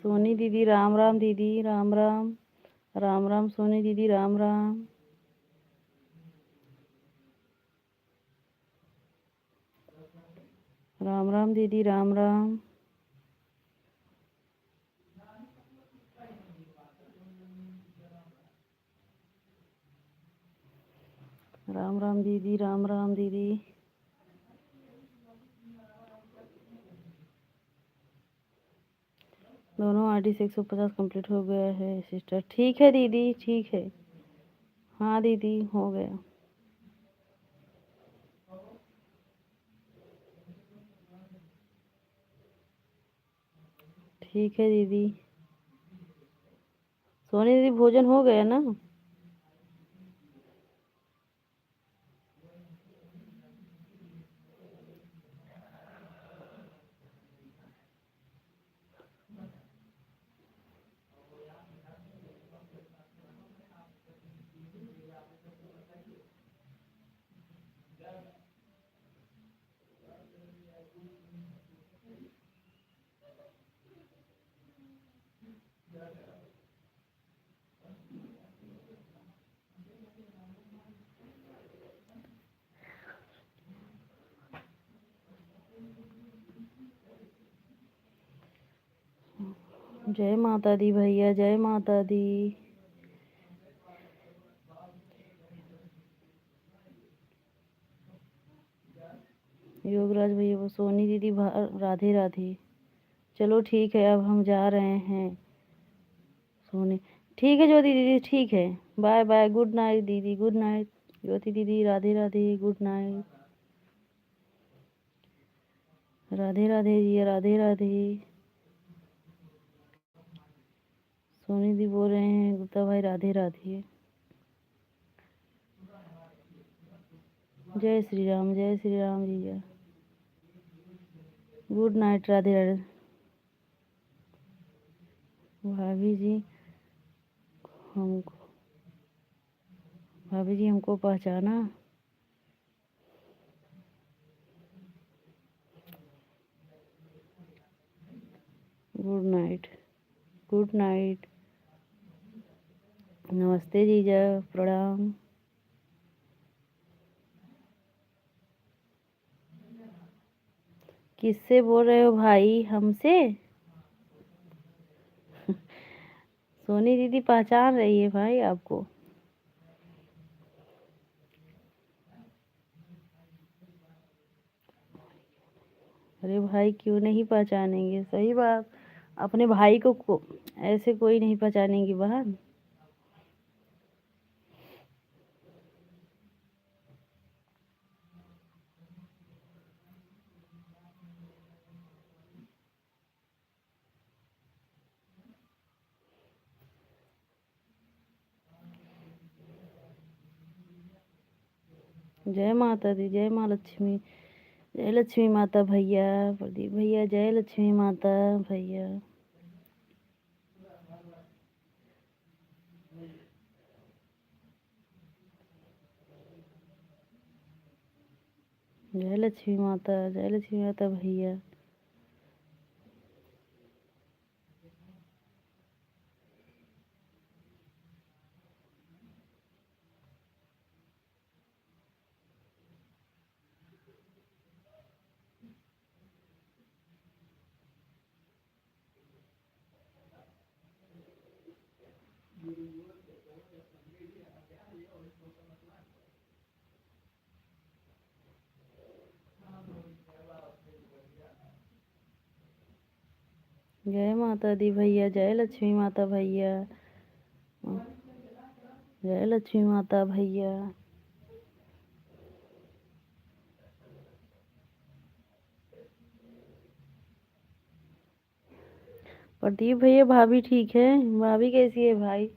सोनी दीदी राम राम, दीदी राम राम। राम राम सोनी दीदी, राम राम। राम राम दीदी, राम राम। राम राम दीदी, राम राम दीदी। दोनों आरडी से 150 कंप्लीट हो गया है सिस्टर। ठीक है दीदी, ठीक है। हाँ दीदी हो गया। ठीक है दीदी। सोनी दीदी भोजन हो गया ना? जय माता दी भैया, जय माता दी। योगराज भैया वो सोनी दीदी राधे राधे। चलो ठीक है, अब हम जा रहे हैं सोने। ठीक है ज्योति दीदी, ठीक है। बाय बाय, गुड नाइट दीदी, गुड नाइट। ज्योति दीदी राधे राधे, गुड नाइट। राधे राधे जी, राधे राधे। सोनी दी बोल रहे हैं गुप्ता भाई राधे राधे। जय श्री राम, जय श्री राम भैया। Good night, Radhe Radhe. भाभी जी हमको, भाभी जी हमको पहचाना। Good night, good night. नमस्ते जीजा, प्रणाम। किससे बोल रहे हो भाई, हमसे? सोनी दीदी पहचान रही है भाई आपको। अरे भाई क्यों नहीं पहचानेंगे, सही बात। अपने भाई को ऐसे कोई नहीं पहचानेंगी बहन। जय माता दी, जय माँ लक्ष्मी। जय लक्ष्मी माता भैया, प्रदीप भैया जय लक्ष्मी माता भैया। जय लक्ष्मी माता, जय लक्ष्मी माता भैया। जय माता दी भैया, जय लक्ष्मी माता भैया। जय लक्ष्मी माता भैया। प्रदीप भैया भाभी ठीक है, भाभी कैसी है भाई?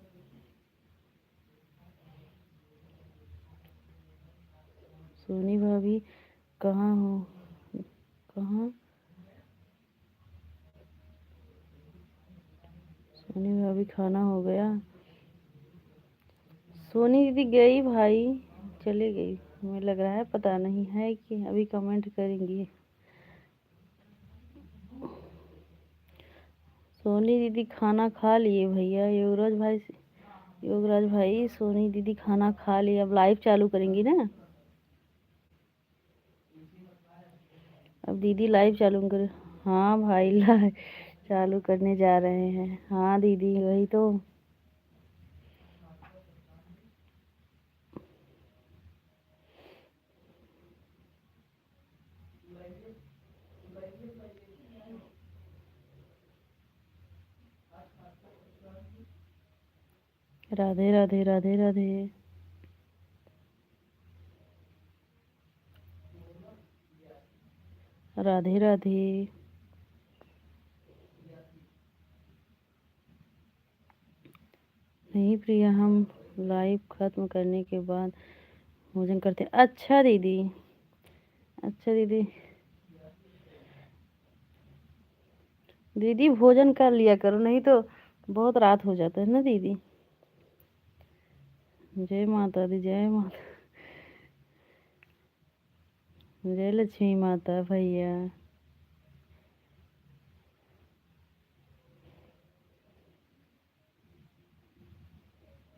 सोनी भाभी कहाँ हो, कहाँ? सोनी भाभी खाना हो गया? सोनी दीदी गई भाई, चले गई। हमें लग रहा है, पता नहीं है कि अभी कमेंट करेंगी। सोनी दीदी खाना खा लिए भैया। योगराज भाई सोनी दीदी खाना खा लिए, अब लाइव चालू करेंगी ना। अब दीदी लाइव चालू कर। हाँ भाई लाइव चालू करने जा रहे हैं। हाँ दीदी वही तो। राधे राधे, राधे राधे। राधे राधे। नहीं प्रिया, हम लाइव खत्म करने के बाद भोजन करते हैं। अच्छा दीदी, अच्छा दीदी। दीदी भोजन कर लिया करो, नहीं तो बहुत रात हो जाता है ना दीदी। जय माता दी, जय माता। जय लक्ष्मी माता भैया।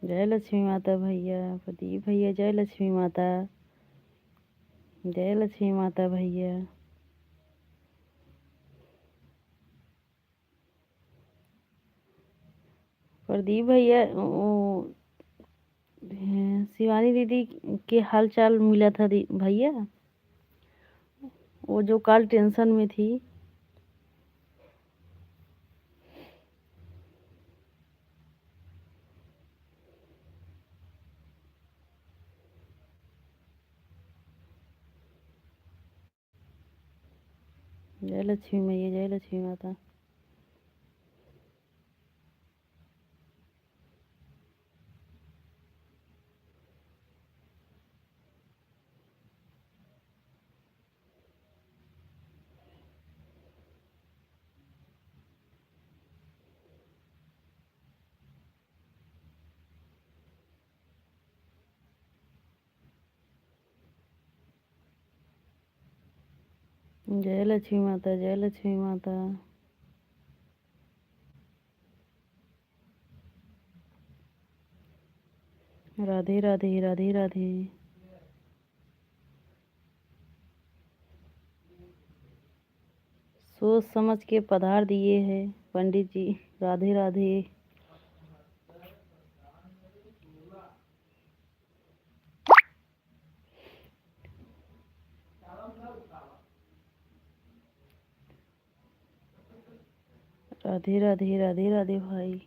जय लक्ष्मी माता भैया, प्रदीप भैया जय लक्ष्मी माता। जय लक्ष्मी माता भैया। प्रदीप भैया शिवानी दीदी के हाल चाल मिला था भैया, वो जो कल टेंशन में थी। जय लक्ष्मी मैया, जय लक्ष्मी माता। जय लक्ष्मी माता, जय लक्ष्मी माता। राधे राधे, राधे राधे। सोच समझ के पधार दिए हैं पंडित जी। राधे राधे। राधे राधे, राधे राधे भाई।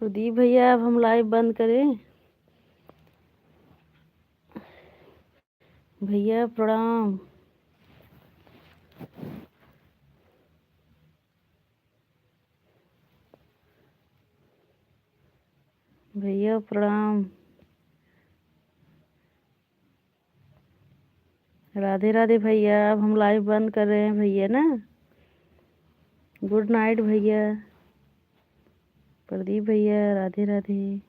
प्रदीप भैया, अब हम लाइव बंद करें? भैया प्रणाम। भैया प्रणाम। राधे राधे भैया, अब हम लाइव बंद कर रहे हैं भैया ना। गुड नाइट भैया। प्रदीप भैया, राधे राधे।